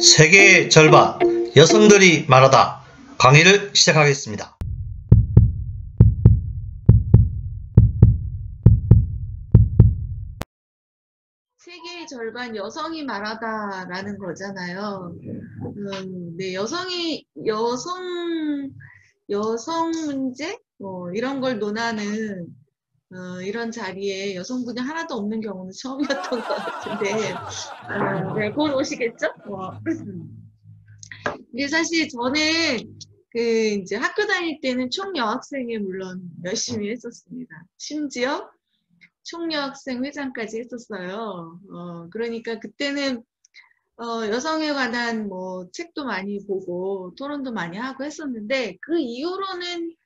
세계의 절반 여성들이 말하다 강의를 시작하겠습니다. 세계의 절반 여성이 말하다라는 거잖아요. 네, 여성 문제 이런 걸 논하는 이런 자리에 여성분이 하나도 없는 경우는 처음이었던 것 같은데, 네, 곧 오시겠죠? 근데 사실 저는 이제 학교 다닐 때는 총여학생회 물론 열심히 했었습니다. 심지어 총여학생 회장까지 했었어요. 그러니까 그때는 여성에 관한 책도 많이 보고 토론도 많이 하고 했었는데, 그 이후로는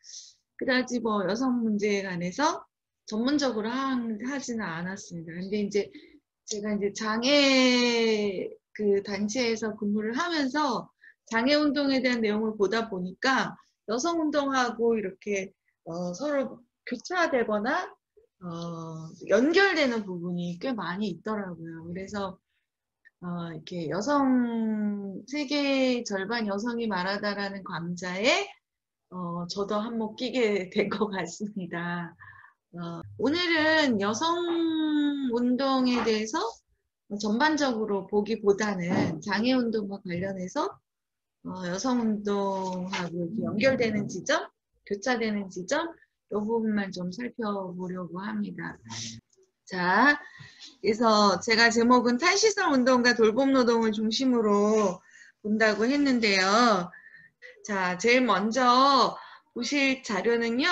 그다지 여성 문제에 관해서 전문적으로 하지는 않았습니다. 근데 이제 제가 이제 장애 단체에서 근무를 하면서 장애 운동에 대한 내용을 보다 보니까 여성 운동하고 이렇게 서로 교차되거나 연결되는 부분이 꽤 많이 있더라고요. 그래서 이렇게 세계 절반 여성이 말하다라는 강좌에 저도 한몫 끼게 된 것 같습니다. 오늘은 여성 운동에 대해서 전반적으로 보기보다는 장애 운동과 관련해서 여성 운동하고 연결되는 지점, 교차되는 지점, 이 부분만 좀 살펴보려고 합니다. 자, 그래서 제가 제목은 탈시설 운동과 돌봄 노동을 중심으로 본다고 했는데요. 자, 제일 먼저 보실 자료는요.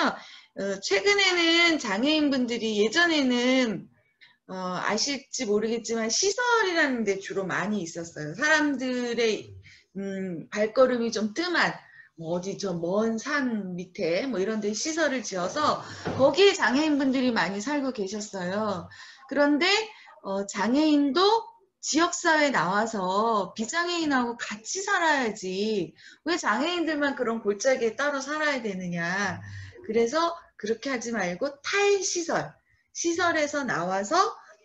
최근에는 장애인분들이 예전에는 아실지 모르겠지만 시설이라는 데 주로 많이 있었어요. 사람들의 발걸음이 좀 뜸한 어디 저 먼 산 밑에 이런 데 시설을 지어서 거기에 장애인분들이 많이 살고 계셨어요. 그런데 장애인도 지역사회에 나와서 비장애인하고 같이 살아야지 왜 장애인들만 그런 골짜기에 따로 살아야 되느냐. 그래서 그렇게 하지 말고 시설에서 나와서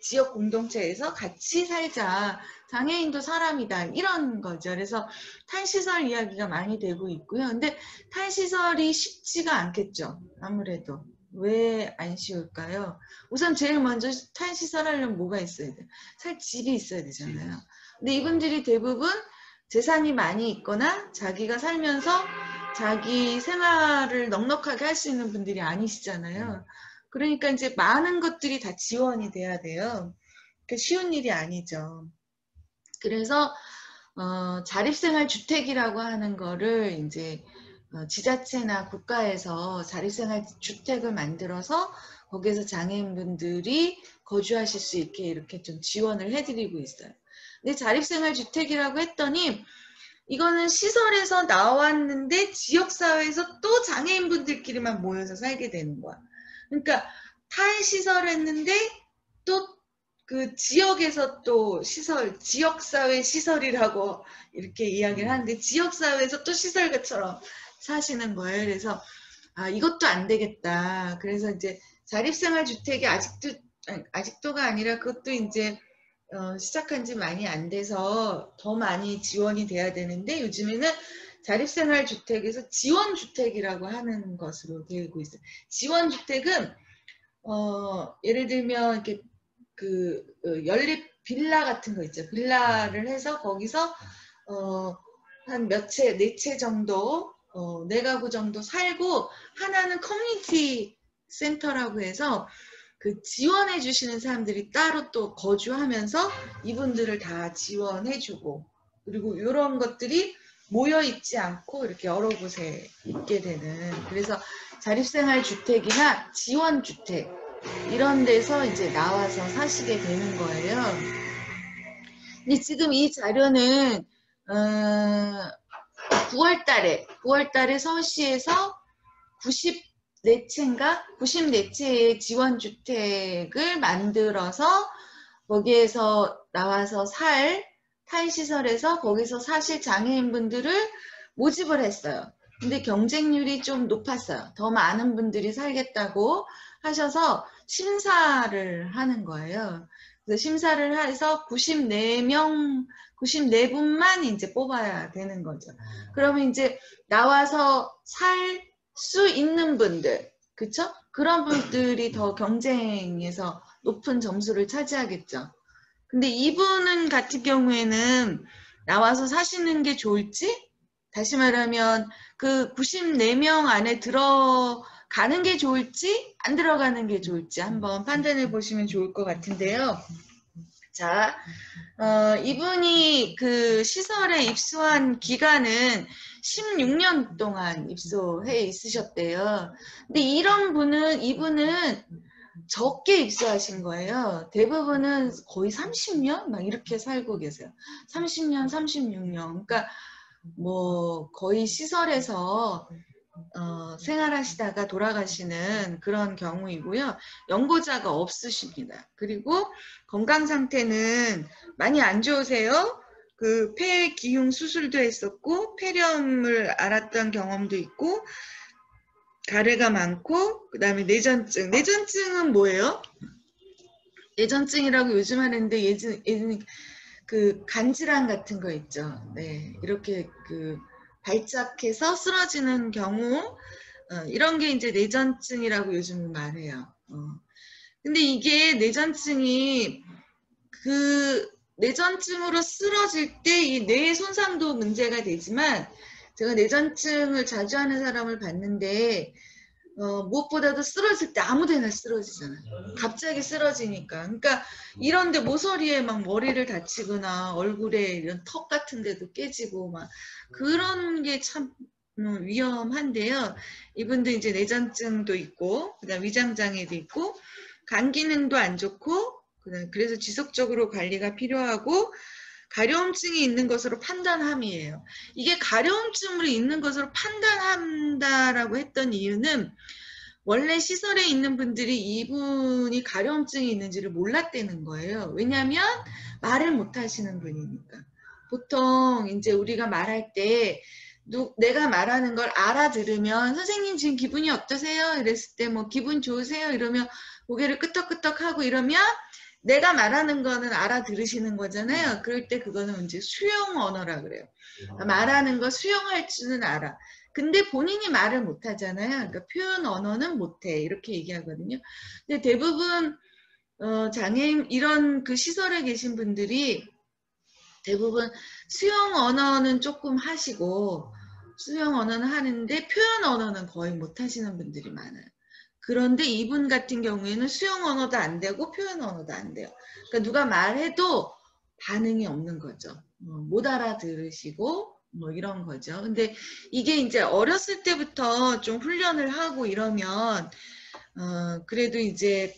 지역 공동체에서 같이 살자. 장애인도 사람이다. 이런 거죠. 그래서 탈시설 이야기가 많이 되고 있고요. 근데 탈시설이 쉽지가 않겠죠. 아무래도. 왜 안 쉬울까요? 우선 제일 먼저 탈시설 하려면 뭐가 있어야 돼요? 살 집이 있어야 되잖아요. 근데 이분들이 대부분 재산이 많이 있거나 자기가 살면서 자기 생활을 넉넉하게 할 수 있는 분들이 아니시잖아요. 그러니까 이제 많은 것들이 다 지원이 돼야 돼요. 쉬운 일이 아니죠. 그래서 자립생활 주택이라고 하는 거를 이제 지자체나 국가에서 자립생활 주택을 만들어서 거기에서 장애인분들이 거주하실 수 있게 이렇게 좀 지원을 해드리고 있어요. 근데 자립생활 주택이라고 했더니 이거는 시설에서 나왔는데 지역사회에서 또 장애인분들끼리만 모여서 살게 되는 거야. 그러니까 탈시설 했는데 또 그 지역에서 또 지역사회 시설이라고 이렇게 이야기를 하는데 지역사회에서 또 시설가처럼 사시는 거예요. 그래서 이것도 안 되겠다. 그래서 이제 자립생활 주택이 아직도가 아니라 그것도 이제 시작한 지 많이 안 돼서 더 많이 지원이 돼야 되는데 요즘에는 자립생활 주택에서 지원주택이라고 하는 것으로 되고 있어요. 지원주택은 예를 들면 이렇게 연립 빌라 같은 거 있죠. 빌라를 해서 거기서 한 네 채 정도 네 가구 정도 살고 하나는 커뮤니티 센터라고 해서 지원해 주시는 사람들이 따로 또 거주하면서 이분들을 다 지원해 주고 그리고 이런 것들이 모여 있지 않고 이렇게 여러 곳에 있게 되는 그래서 자립생활 주택이나 지원주택 이런 데서 이제 나와서 사시게 되는 거예요. 근데 지금 이 자료는 9월달에 서울시에서 94채의 지원주택을 만들어서 거기에서 나와서 탈시설에서 거기서 사실 장애인분들을 모집을 했어요. 근데 경쟁률이 좀 높았어요. 더 많은 분들이 살겠다고 하셔서 심사를 하는 거예요. 그래서 심사를 해서 94분만 이제 뽑아야 되는 거죠. 그러면 이제 나와서 살 수 있는 분들, 그쵸? 그런 분들이 더 경쟁에서 높은 점수를 차지하겠죠. 근데 이분은 같은 경우에는 나와서 사시는 게 좋을지, 다시 말하면 그 94명 안에 들어가는 게 좋을지 안 들어가는 게 좋을지 한번 판단해 보시면 좋을 것 같은데요. 자, 이분이 그 시설에 입소한 기간은 16년 동안 입소해 있으셨대요. 근데 이분은 적게 입소하신 거예요. 대부분은 거의 30년 막 이렇게 살고 계세요. 30년, 36년. 그러니까 뭐 거의 시설에서 생활하시다가 돌아가시는 그런 경우이고요. 연고자가 없으십니다. 그리고 건강 상태는 많이 안 좋으세요. 그 폐기흉 수술도 했었고 폐렴을 앓았던 경험도 있고 가래가 많고 그 다음에 내전증. 내전증은 뭐예요? 내전증이라고 요즘 하는데 예전 그 간질환 같은 거 있죠. 네, 이렇게 그 발작해서 쓰러지는 경우 이런 게 이제 내전증이라고 요즘 말해요. 근데 이게 내전증이 그 내전증으로 쓰러질 때 이 뇌의 손상도 문제가 되지만 제가 내전증을 자주 하는 사람을 봤는데 무엇보다도 쓰러질 때 아무데나 쓰러지잖아요. 갑자기 쓰러지니까. 그러니까 이런데 모서리에 막 머리를 다치거나 얼굴에 이런 턱 같은 데도 깨지고 막 그런 게 참 위험한데요. 이분도 이제 내전증도 있고 그다음 위장장애도 있고 간 기능도 안 좋고 그래서 지속적으로 관리가 필요하고 가려움증이 있는 것으로 판단함이에요. 이게 가려움증으로 있는 것으로 판단한다라고 했던 이유는 원래 시설에 있는 분들이 이분이 가려움증이 있는지를 몰랐다는 거예요. 왜냐하면 말을 못 하시는 분이니까. 보통 이제 우리가 말할 때 내가 말하는 걸 알아들으면 선생님 지금 기분이 어떠세요? 이랬을 때 뭐 기분 좋으세요? 이러면 고개를 끄덕끄덕하고 이러면 내가 말하는 거는 알아들으시는 거잖아요. 그럴 때 그거는 이제 수용 언어라 그래요. 말하는 거 수용할 줄은 알아. 근데 본인이 말을 못 하잖아요. 그러니까 표현 언어는 못해. 이렇게 얘기하거든요. 근데 대부분 장애인 이런 그 시설에 계신 분들이 대부분 수용 언어는 조금 하시고 수용 언어는 하는데 표현 언어는 거의 못 하시는 분들이 많아요. 그런데 이분 같은 경우에는 수용 언어도 안 되고 표현 언어도 안 돼요. 그러니까 누가 말해도 반응이 없는 거죠. 못 알아들으시고 뭐 이런 거죠. 근데 이게 이제 어렸을 때부터 좀 훈련을 하고 이러면 그래도 이제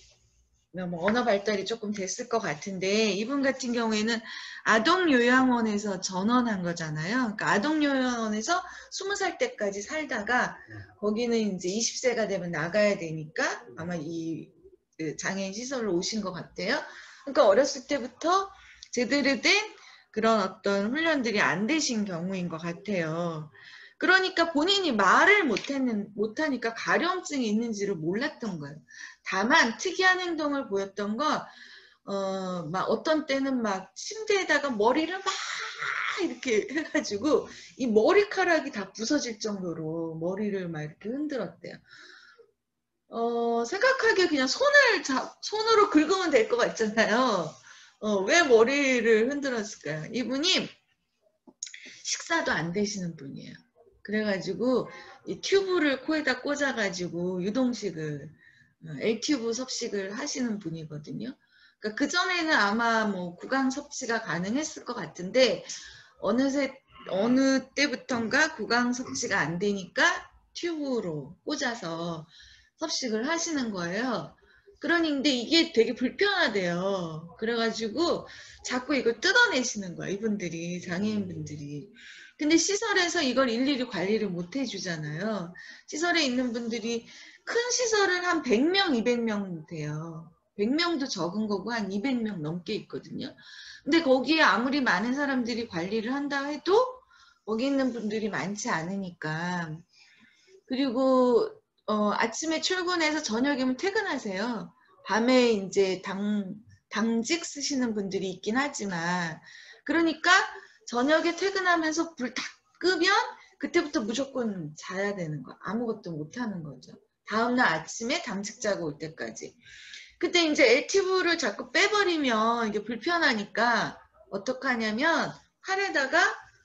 뭐 언어 발달이 조금 됐을 것 같은데 이분 같은 경우에는 아동요양원에서 전원한 거잖아요. 그러니까 아동요양원에서 20살 때까지 살다가 거기는 이제 20세가 되면 나가야 되니까 아마 이 장애인 시설로 오신 것 같아요. 그러니까 어렸을 때부터 제대로 된 그런 어떤 훈련들이 안 되신 경우인 것 같아요. 그러니까 본인이 말을 못하니까 가려움증이 있는지를 몰랐던 거예요. 다만 특이한 행동을 보였던 건 막 어떤 때는 막 침대에다가 머리를 막 이렇게 해가지고 이 머리카락이 다 부서질 정도로 머리를 막 이렇게 흔들었대요. 생각하기에 그냥 손으로 긁으면 될 것 같잖아요. 왜 머리를 흔들었을까요? 이분이 식사도 안 되시는 분이에요. 그래가지고 이 튜브를 코에다 꽂아가지고 유동식을 L튜브 섭식을 하시는 분이거든요. 그러니까 그전에는 아마 뭐 구강 섭취가 가능했을 것 같은데 어느 때부턴가 구강 섭취가 안 되니까 튜브로 꽂아서 섭식을 하시는 거예요. 그러는데 이게 되게 불편하대요. 그래가지고 자꾸 이걸 뜯어내시는 거야, 이분들이, 장애인분들이. 근데 시설에서 이걸 일일이 관리를 못 해주잖아요. 시설에 있는 분들이 큰 시설은 한 100명, 200명 돼요. 100명도 적은 거고 한 200명 넘게 있거든요. 근데 거기에 아무리 많은 사람들이 관리를 한다 해도 거기 있는 분들이 많지 않으니까. 그리고 아침에 출근해서 저녁이면 퇴근하세요. 밤에 이제 당직 쓰시는 분들이 있긴 하지만, 그러니까 저녁에 퇴근하면서 불 다 끄면 그때부터 무조건 자야 되는 거야. 아무것도 못 하는 거죠. 다음날 아침에 당직자가 올 때까지. 그때 이제 LTV를 자꾸 빼버리면 이게 불편하니까 어떡하냐면 팔에다가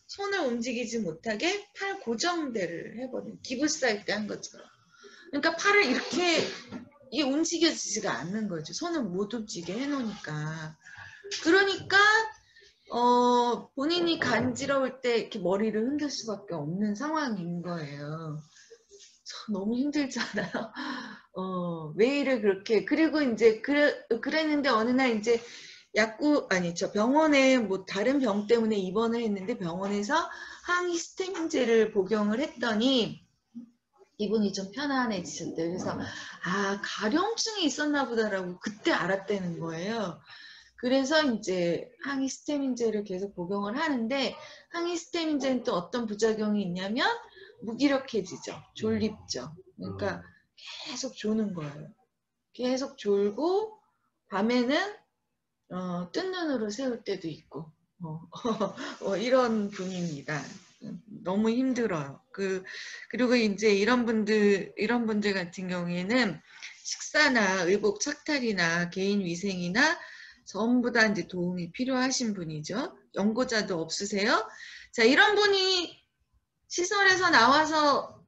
손을 움직이지 못하게 팔 고정대를 해버려요. 기부스할 때 한 것처럼. 그러니까 팔을 이렇게 이게 움직여지지가 않는 거죠. 손을 못 움직이게 해놓으니까. 그러니까 본인이 간지러울 때 이렇게 머리를 흔들 수밖에 없는 상황인 거예요. 너무 힘들잖아요. 왜 이래 그렇게. 그리고 이제 그랬는데 어느 날 이제 병원에 뭐 다른 병 때문에 입원을 했는데 병원에서 항히스타민제를 복용을 했더니 기분이 좀 편안해지셨대요. 그래서 가려움증이 있었나 보다라고 그때 알았다는 거예요. 그래서 이제 항히스타민제를 계속 복용을 하는데, 항히스타민제는 또 어떤 부작용이 있냐면 무기력해지죠. 졸립죠. 그러니까 계속 조는 거예요. 계속 졸고 밤에는 뜬 눈으로 새울 때도 있고 이런 분입니다. 너무 힘들어요. 그리고 이제 이런 분들 같은 경우에는 식사나 의복 착탈이나 개인 위생이나 전부 다 이제 도움이 필요하신 분이죠. 연고자도 없으세요? 자, 이런 분이 시설에서 나와서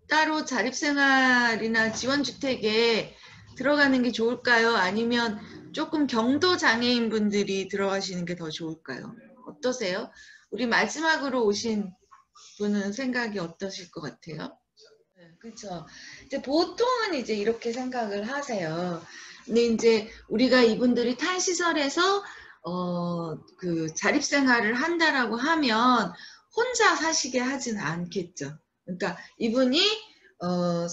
따로 자립생활이나 지원주택에 들어가는 게 좋을까요? 아니면 조금 경도 장애인 분들이 들어가시는 게 더 좋을까요? 어떠세요? 우리 마지막으로 오신 분은 생각이 어떠실 것 같아요? 그렇죠. 이제 보통은 이제 이렇게 생각을 하세요. 근데 이제 우리가 이분들이 탈시설에서 그 자립생활을 한다라고 하면 혼자 사시게 하지는 않겠죠. 그러니까 이분이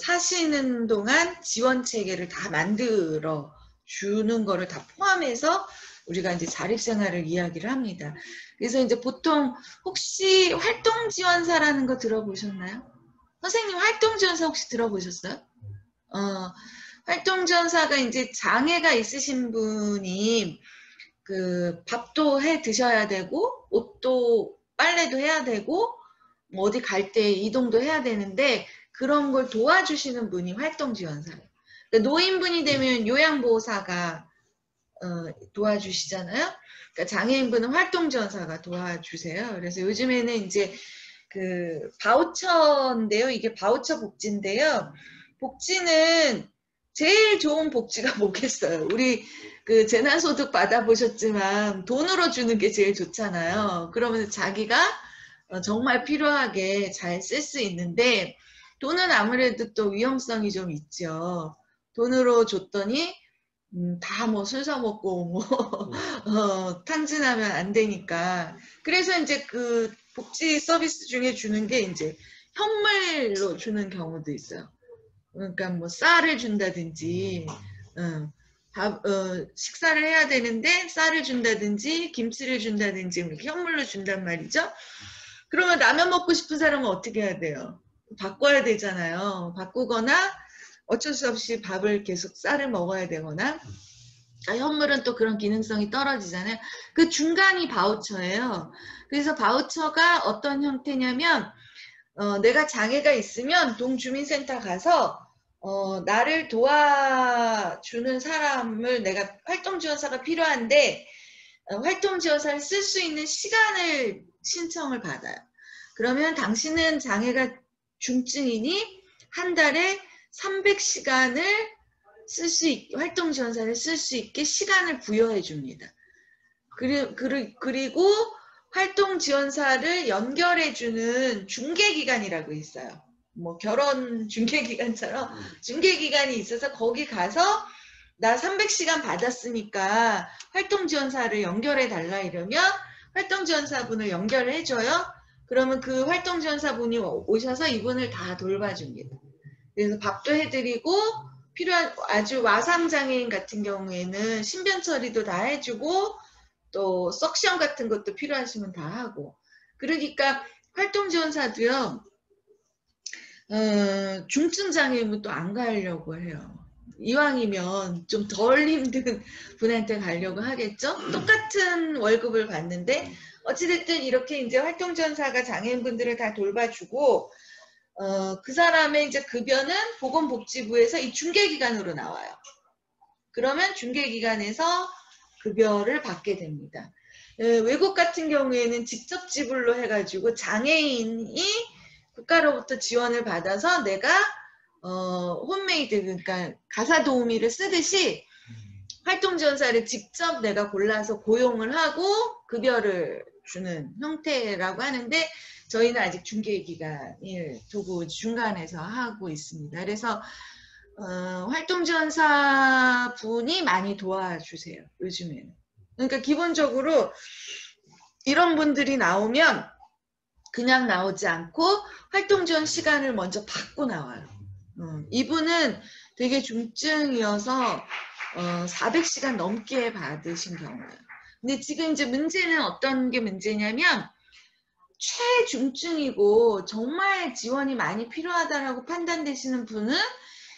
사시는 동안 지원 체계를 다 만들어 주는 거를 다 포함해서 우리가 이제 자립생활을 이야기를 합니다. 그래서 이제 보통 혹시 활동지원사라는 거 들어보셨나요? 선생님 활동지원사 혹시 들어보셨어요? 활동지원사가 이제 장애가 있으신 분이 그 밥도 해 드셔야 되고 옷도 빨래도 해야 되고 뭐 어디 갈 때 이동도 해야 되는데 그런 걸 도와주시는 분이 활동지원사예요. 그러니까 노인분이 되면 요양보호사가 도와주시잖아요. 그러니까 장애인분은 활동지원사가 도와주세요. 그래서 요즘에는 이제 그 바우처인데요. 이게 바우처 복지인데요. 복지는 제일 좋은 복지가 뭐겠어요? 우리 그 재난소득 받아보셨지만 돈으로 주는 게 제일 좋잖아요. 그러면 자기가 정말 필요하게 잘 쓸 수 있는데 돈은 아무래도 또 위험성이 좀 있죠. 돈으로 줬더니 다 뭐 술 사먹고 뭐 탕진하면 안 되니까. 그래서 이제 그 복지 서비스 중에 주는 게 이제 현물로 주는 경우도 있어요. 그러니까 뭐 쌀을 준다든지 식사를 해야 되는데 쌀을 준다든지 김치를 준다든지 이렇게 현물로 준단 말이죠. 그러면 라면 먹고 싶은 사람은 어떻게 해야 돼요? 바꿔야 되잖아요. 바꾸거나 어쩔 수 없이 밥을 계속 쌀을 먹어야 되거나 현물은 또 그런 기능성이 떨어지잖아요. 그 중간이 바우처예요. 그래서 바우처가 어떤 형태냐면 내가 장애가 있으면 동주민센터 가서 나를 도와주는 사람을 내가 활동지원사가 필요한데 활동지원사를 쓸 수 있는 시간을 신청을 받아요. 그러면 당신은 장애가 중증이니 한 달에 300시간을 활동지원사를 쓸 수 있게 시간을 부여해 줍니다. 그리고 활동지원사를 연결해 주는 중개기관이라고 있어요. 뭐 결혼 중개기관처럼 중개기관이 있어서 거기 가서 나 300시간 받았으니까 활동지원사를 연결해 달라 이러면 활동지원사분을 연결해 줘요. 그러면 그 활동지원사분이 오셔서 이분을 다 돌봐줍니다. 그래서 밥도 해드리고 필요한 아주 와상장애인 같은 경우에는 신변 처리도 다 해주고 또 석션 같은 것도 필요하시면 다 하고. 그러니까 활동지원사도요 중증장애인은 또 안 가려고 해요. 이왕이면 좀 덜 힘든 분한테 가려고 하겠죠. 똑같은 월급을 받는데 어찌됐든 이렇게 이제 활동지원사가 장애인분들을 다 돌봐주고 그 사람의 이제 급여는 보건복지부에서 이 중개기관으로 나와요. 그러면 중개기관에서 급여를 받게 됩니다. 외국 같은 경우에는 직접 지불로 해가지고 장애인이 국가로부터 지원을 받아서 내가 홈메이드, 그러니까 가사 도우미를 쓰듯이 활동지원사를 직접 내가 골라서 고용을 하고 급여를 주는 형태라고 하는데 저희는 아직 중개기관을 두고 중간에서 하고 있습니다. 그래서 활동지원사 분이 많이 도와주세요. 요즘에는. 그러니까 기본적으로 이런 분들이 나오면 그냥 나오지 않고 활동지원 시간을 먼저 받고 나와요. 이분은 되게 중증이어서 400시간 넘게 받으신 경우예요. 근데 지금 이제 문제는 어떤 게 문제냐면 최중증이고 정말 지원이 많이 필요하다라고 판단되시는 분은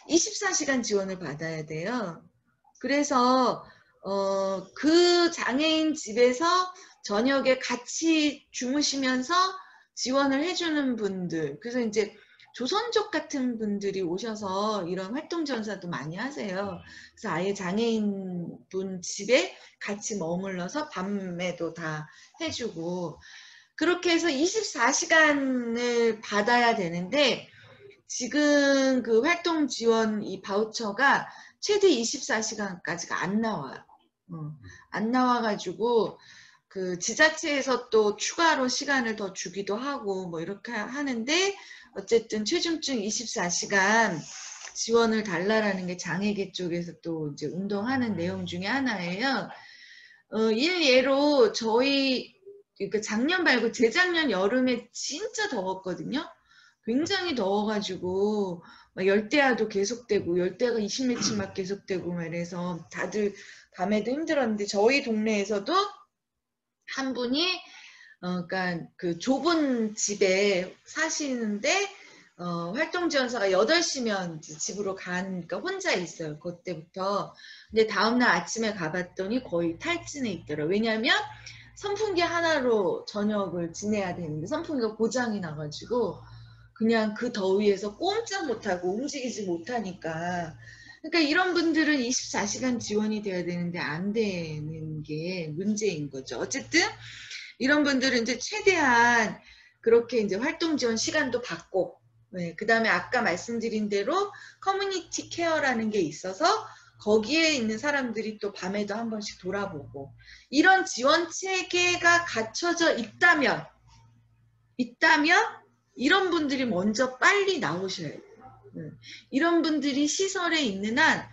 24시간 지원을 받아야 돼요. 그래서 그 장애인 집에서 저녁에 같이 주무시면서 지원을 해주는 분들, 그래서 이제 조선족 같은 분들이 오셔서 이런 활동지원사도 많이 하세요. 그래서 아예 장애인 분 집에 같이 머물러서 밤에도 다 해주고 그렇게 해서 24시간을 받아야 되는데 지금 그 활동 지원 이 바우처가 최대 24시간까지가 안 나와요. 안 나와가지고 그 지자체에서 또 추가로 시간을 더 주기도 하고 뭐 이렇게 하는데 어쨌든 최중증 24시간 지원을 달라라는 게 장애계 쪽에서 또 이제 운동하는 내용 중에 하나예요. 일예로 저희 그러니까 작년 말고 재작년 여름에 진짜 더웠거든요. 굉장히 더워가지고 막 열대야도 계속되고 열대야가 20며칠 막 계속되고 말해서 다들 밤에도 힘들었는데 저희 동네에서도 한 분이 그러니까 그 좁은 집에 사시는데 활동지원사가 8시면 집으로 가니까 혼자 있어요. 그때부터. 근데 다음날 아침에 가봤더니 거의 탈진해 있더라고요. 왜냐하면 선풍기 하나로 저녁을 지내야 되는데 선풍기가 고장이 나가지고 그냥 그 더위에서 꼼짝 못하고 움직이지 못하니까 그러니까 이런 분들은 24시간 지원이 돼야 되는데 안 되는 게 문제인 거죠. 어쨌든 이런 분들은 이제 최대한 그렇게 이제 활동 지원 시간도 받고 네, 그 다음에 아까 말씀드린 대로 커뮤니티 케어라는 게 있어서 거기에 있는 사람들이 또 밤에도 한 번씩 돌아보고 이런 지원 체계가 갖춰져 있다면 이런 분들이 먼저 빨리 나오셔야 돼요. 이런 분들이 시설에 있는 한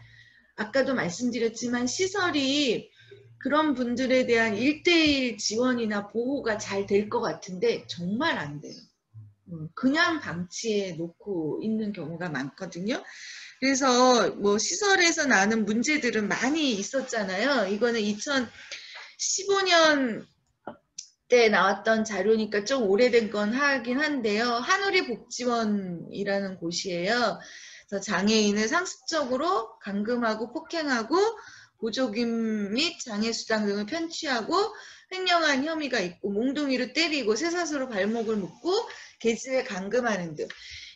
아까도 말씀드렸지만 시설이 그런 분들에 대한 1:1 지원이나 보호가 잘 될 것 같은데 정말 안 돼요. 그냥 방치해 놓고 있는 경우가 많거든요. 그래서 뭐 시설에서 나는 문제들은 많이 있었잖아요. 이거는 2015년 때 나왔던 자료니까 좀 오래된 건 하긴 한데요. 한우리 복지원이라는 곳이에요. 그래서 장애인을 상습적으로 감금하고 폭행하고 보조금 및 장애수당 등을 편취하고 횡령한 혐의가 있고 몽둥이로 때리고 쇠사슬로 발목을 묶고 계집에 감금하는 등.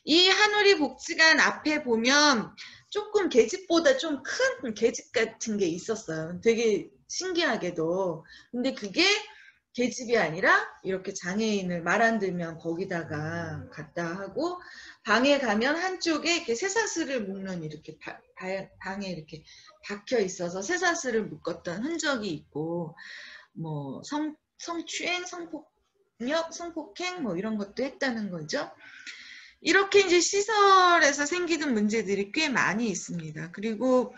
이 한우리 복지관 앞에 보면 조금 계집보다 좀 큰 계집 같은 게 있었어요. 되게 신기하게도. 근데 그게 계집이 아니라 이렇게 장애인을 말 안 들면 거기다가 갖다 하고 방에 가면 한쪽에 이렇게 쇠사슬을 묶는 이렇게 방에 이렇게 박혀 있어서 쇠사슬을 묶었던 흔적이 있고 뭐 성추행, 성폭력, 성폭행 뭐 이런 것도 했다는 거죠. 이렇게 이제 시설에서 생기는 문제들이 꽤 많이 있습니다. 그리고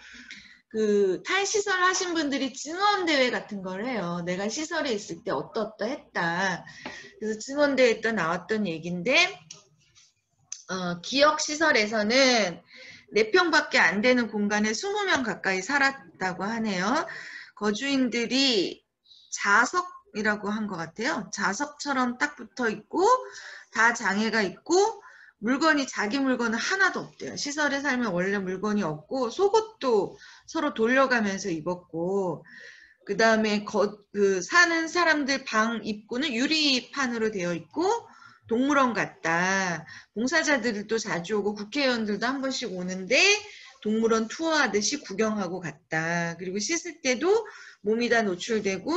그 탈시설 하신 분들이 증언대회 같은 걸 해요. 내가 시설에 있을 때 어떠했다. 그래서 증언대회에 또 나왔던 얘기인데 기역시설에서는 4평밖에 안 되는 공간에 20명 가까이 살았다고 하네요. 거주인들이 자석이라고 한 것 같아요. 자석처럼 딱 붙어 있고 다 장애가 있고 물건이 자기 물건은 하나도 없대요. 시설에 살면 원래 물건이 없고 속옷도 서로 돌려가면서 입었고 그 다음에 사는 사람들 방 입구는 유리판으로 되어 있고 동물원 같다. 봉사자들도 자주 오고 국회의원들도 한 번씩 오는데 동물원 투어하듯이 구경하고 갔다. 그리고 씻을 때도 몸이 다 노출되고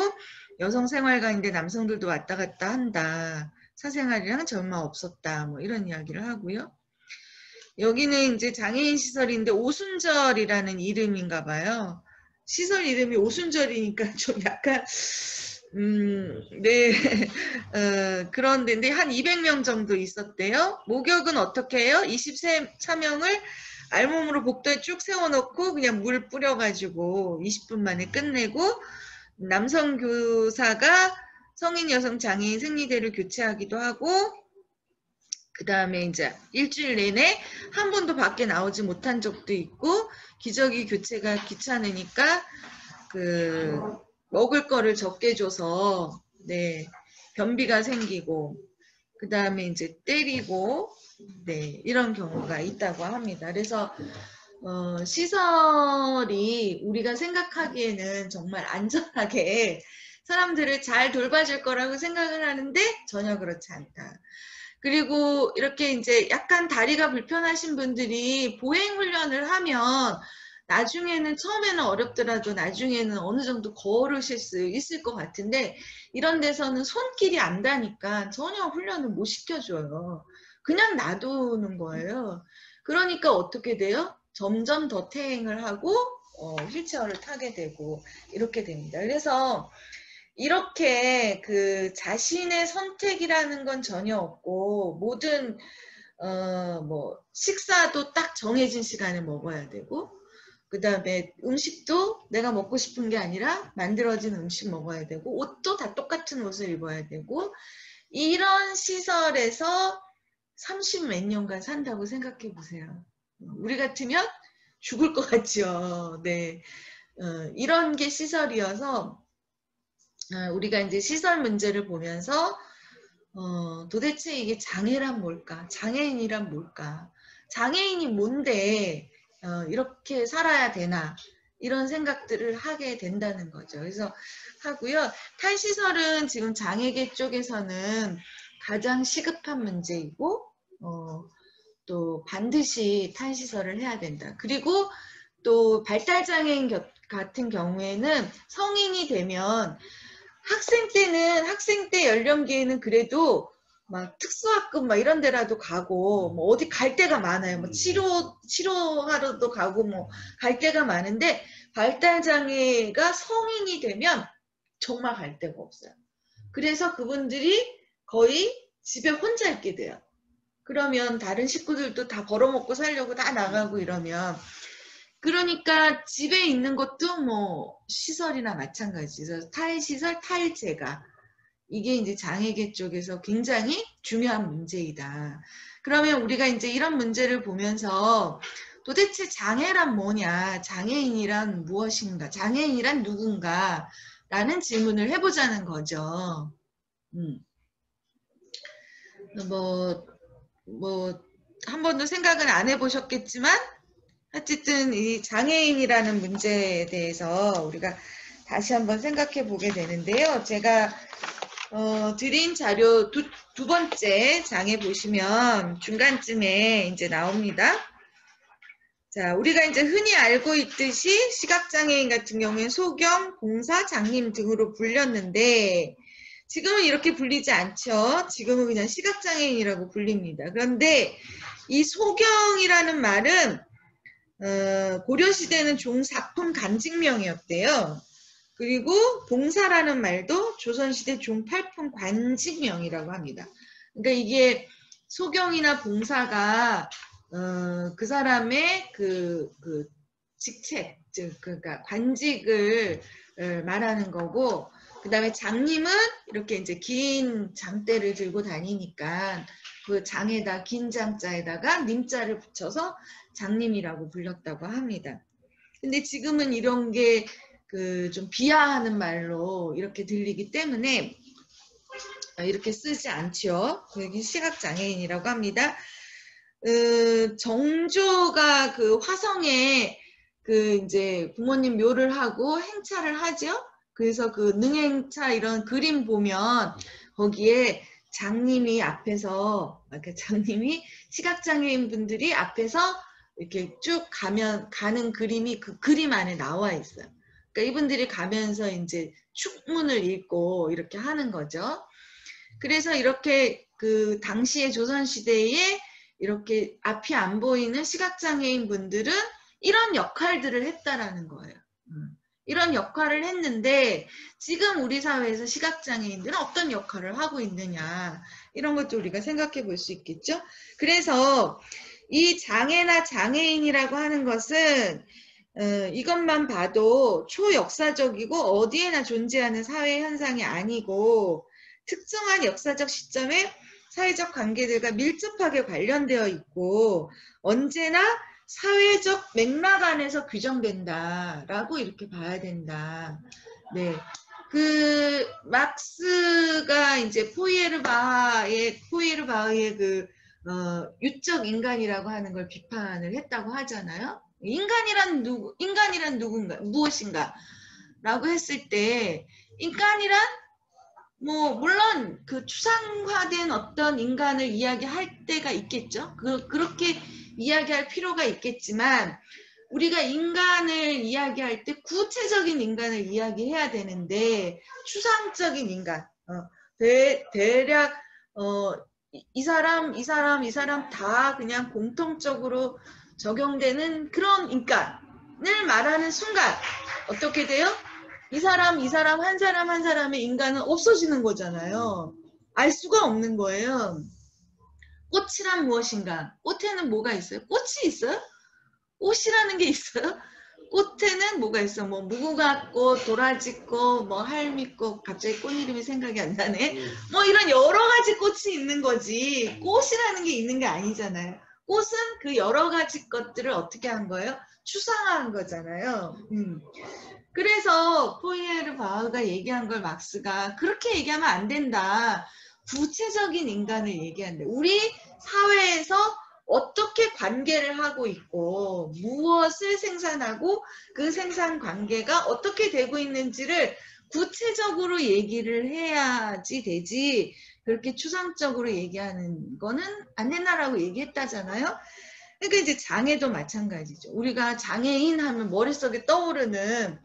여성 생활관인데 남성들도 왔다 갔다 한다. 사생활이랑 절마 없었다. 뭐 이런 이야기를 하고요. 여기는 이제 장애인 시설인데 오순절이라는 이름인가 봐요. 시설 이름이 오순절이니까 좀 약간 네. 그런 데인데 한 200명 정도 있었대요. 목욕은 어떻게 해요? 24명을 알몸으로 복도에 쭉 세워놓고 그냥 물 뿌려가지고 20분 만에 끝내고 남성 교사가 성인 여성 장애인 생리대를 교체하기도 하고 그 다음에 이제 일주일 내내 한 번도 밖에 나오지 못한 적도 있고 기저귀 교체가 귀찮으니까 먹을 거를 적게 줘서 네 변비가 생기고 그 다음에 이제 때리고 네 이런 경우가 있다고 합니다. 그래서 시설이 우리가 생각하기에는 정말 안전하게 사람들을 잘 돌봐줄 거라고 생각을 하는데 전혀 그렇지 않다. 그리고 이렇게 이제 약간 다리가 불편하신 분들이 보행훈련을 하면 나중에는 처음에는 어렵더라도 나중에는 어느 정도 걸으실 수 있을 것 같은데 이런 데서는 손길이 안 닿으니까 전혀 훈련을 못 시켜줘요. 그냥 놔두는 거예요. 그러니까 어떻게 돼요? 점점 더 퇴행을 하고 휠체어를 타게 되고 이렇게 됩니다. 그래서 이렇게 자신의 선택이라는 건 전혀 없고 모든 뭐 식사도 딱 정해진 시간에 먹어야 되고 그 다음에 음식도 내가 먹고 싶은 게 아니라 만들어진 음식 먹어야 되고 옷도 다 똑같은 옷을 입어야 되고 이런 시설에서 30몇 년간 산다고 생각해 보세요. 우리 같으면 죽을 것 같죠. 네, 이런 게 시설이어서 우리가 이제 시설 문제를 보면서 도대체 이게 장애란 뭘까? 장애인이란 뭘까? 장애인이 뭔데 이렇게 살아야 되나? 이런 생각들을 하게 된다는 거죠. 그래서 하고요. 탈시설은 지금 장애계 쪽에서는 가장 시급한 문제이고 또 반드시 탈시설을 해야 된다. 그리고 또 발달장애인 같은 경우에는 성인이 되면 학생 때 연령기에는 그래도 막 특수학급 막 이런 데라도 가고 뭐 어디 갈 데가 많아요. 뭐 치료하러도 가고 뭐 갈 데가 많은데 발달장애가 성인이 되면 정말 갈 데가 없어요. 그래서 그분들이 거의 집에 혼자 있게 돼요. 그러면 다른 식구들도 다 벌어먹고 살려고 다 나가고 이러면 그러니까 집에 있는 것도 뭐 시설이나 마찬가지죠. 탈시설, 탈재가 이게 이제 장애계 쪽에서 굉장히 중요한 문제이다. 그러면 우리가 이제 이런 문제를 보면서 도대체 장애란 뭐냐, 장애인이란 무엇인가, 장애인이란 누군가 라는 질문을 해보자는 거죠. 한 번도 생각은 안 해보셨겠지만 어쨌든 이 장애인이라는 문제에 대해서 우리가 다시 한번 생각해 보게 되는데요. 제가 드린 자료 두 번째 장에 보시면 중간쯤에 이제 나옵니다. 자, 우리가 이제 흔히 알고 있듯이 시각장애인 같은 경우에는 소경, 봉사, 장님 등으로 불렸는데 지금은 이렇게 불리지 않죠. 지금은 그냥 시각장애인이라고 불립니다. 그런데 이 소경이라는 말은 고려시대는 종사품 간직명이었대요. 그리고 봉사라는 말도 조선시대 종팔품 관직명이라고 합니다. 그러니까 이게 소경이나 봉사가 그 사람의 그 직책, 그러니까 관직을 말하는 거고, 그 다음에 장님은 이렇게 이제 긴 장대를 들고 다니니까 그 장에다 긴 장자에다가 님자를 붙여서 장님이라고 불렸다고 합니다. 근데 지금은 이런 게 좀 비하하는 말로 이렇게 들리기 때문에 이렇게 쓰지 않죠. 여기 시각장애인이라고 합니다. 정조가 그 화성에 그 이제 부모님 묘를 하고 행차를 하죠. 그래서 그 능행차 이런 그림 보면 거기에 장님이 앞에서, 그러니까 장님이 시각장애인 분들이 앞에서 이렇게 쭉 가는 그림이 그 그림 안에 나와 있어요. 그러니까 이분들이 가면서 이제 축문을 읽고 이렇게 하는 거죠. 그래서 이렇게 그 당시의 조선시대에 이렇게 앞이 안 보이는 시각장애인 분들은 이런 역할들을 했다라는 거예요. 이런 역할을 했는데 지금 우리 사회에서 시각장애인들은 어떤 역할을 하고 있느냐, 이런 것도 우리가 생각해 볼 수 있겠죠. 그래서 이 장애나 장애인이라고 하는 것은 이것만 봐도 초역사적이고 어디에나 존재하는 사회 현상이 아니고 특정한 역사적 시점에 사회적 관계들과 밀접하게 관련되어 있고 언제나 사회적 맥락 안에서 규정된다라고 이렇게 봐야 된다. 네. 그 막스가 이제 포이에르바흐의 그 유적 인간이라고 하는 걸 비판을 했다고 하잖아요. 인간이란 누군가, 무엇인가? 라고 했을 때, 인간이란, 물론 그 추상화된 어떤 인간을 이야기할 때가 있겠죠. 그렇게 이야기할 필요가 있겠지만, 우리가 인간을 이야기할 때 구체적인 인간을 이야기해야 되는데, 추상적인 인간, 대략, 이 사람 다 그냥 공통적으로 적용되는 그런 인간을 말하는 순간 어떻게 돼요? 이 사람 한 사람의 인간은 없어지는 거잖아요. 알 수가 없는 거예요. 꽃이란 무엇인가? 꽃에는 뭐가 있어요? 꽃이 있어요? 꽃이라는 게 있어요? 꽃에는 뭐가 있어? 무궁화꽃, 도라지꽃, 할미꽃, 갑자기 꽃 이름이 생각이 안 나네. 이런 여러 가지 꽃이 있는 거지. 꽃이라는 게 있는 게 아니잖아요. 꽃은 그 여러 가지 것들을 어떻게 한 거예요? 추상화한 거잖아요. 그래서 포이에르바흐가 얘기한 걸 막스가 그렇게 얘기하면 안 된다. 구체적인 인간을 얘기한대. 우리 사회에서 어떻게 관계를 하고 있고 무엇을 생산하고 그 생산 관계가 어떻게 되고 있는지를 구체적으로 얘기를 해야지 되지, 그렇게 추상적으로 얘기하는 거는 안 된다라고 얘기했다잖아요. 그러니까 이제 장애도 마찬가지죠. 우리가 장애인 하면 머릿속에 떠오르는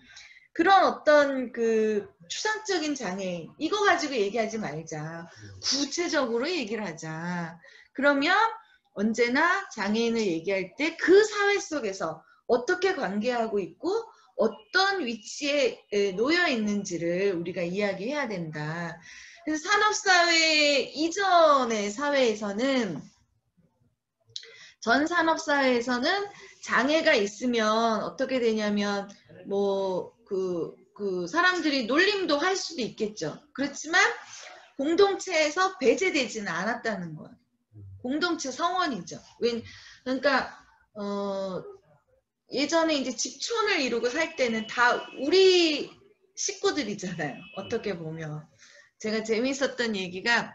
그런 어떤 그 추상적인 장애인, 이거 가지고 얘기하지 말자. 구체적으로 얘기를 하자. 그러면 언제나 장애인을 얘기할 때 그 사회 속에서 어떻게 관계하고 있고 어떤 위치에 놓여 있는지를 우리가 이야기해야 된다. 그래서 산업사회 이전의 사회에서는, 전 산업사회에서는 장애가 있으면 어떻게 되냐면 그 사람들이 놀림도 할 수도 있겠죠. 그렇지만 공동체에서 배제되지는 않았다는 거예요. 공동체 성원이죠. 그러니까 예전에 이제 집촌을 이루고 살 때는 다 우리 식구들이잖아요. 어떻게 보면. 제가 재미있었던 얘기가,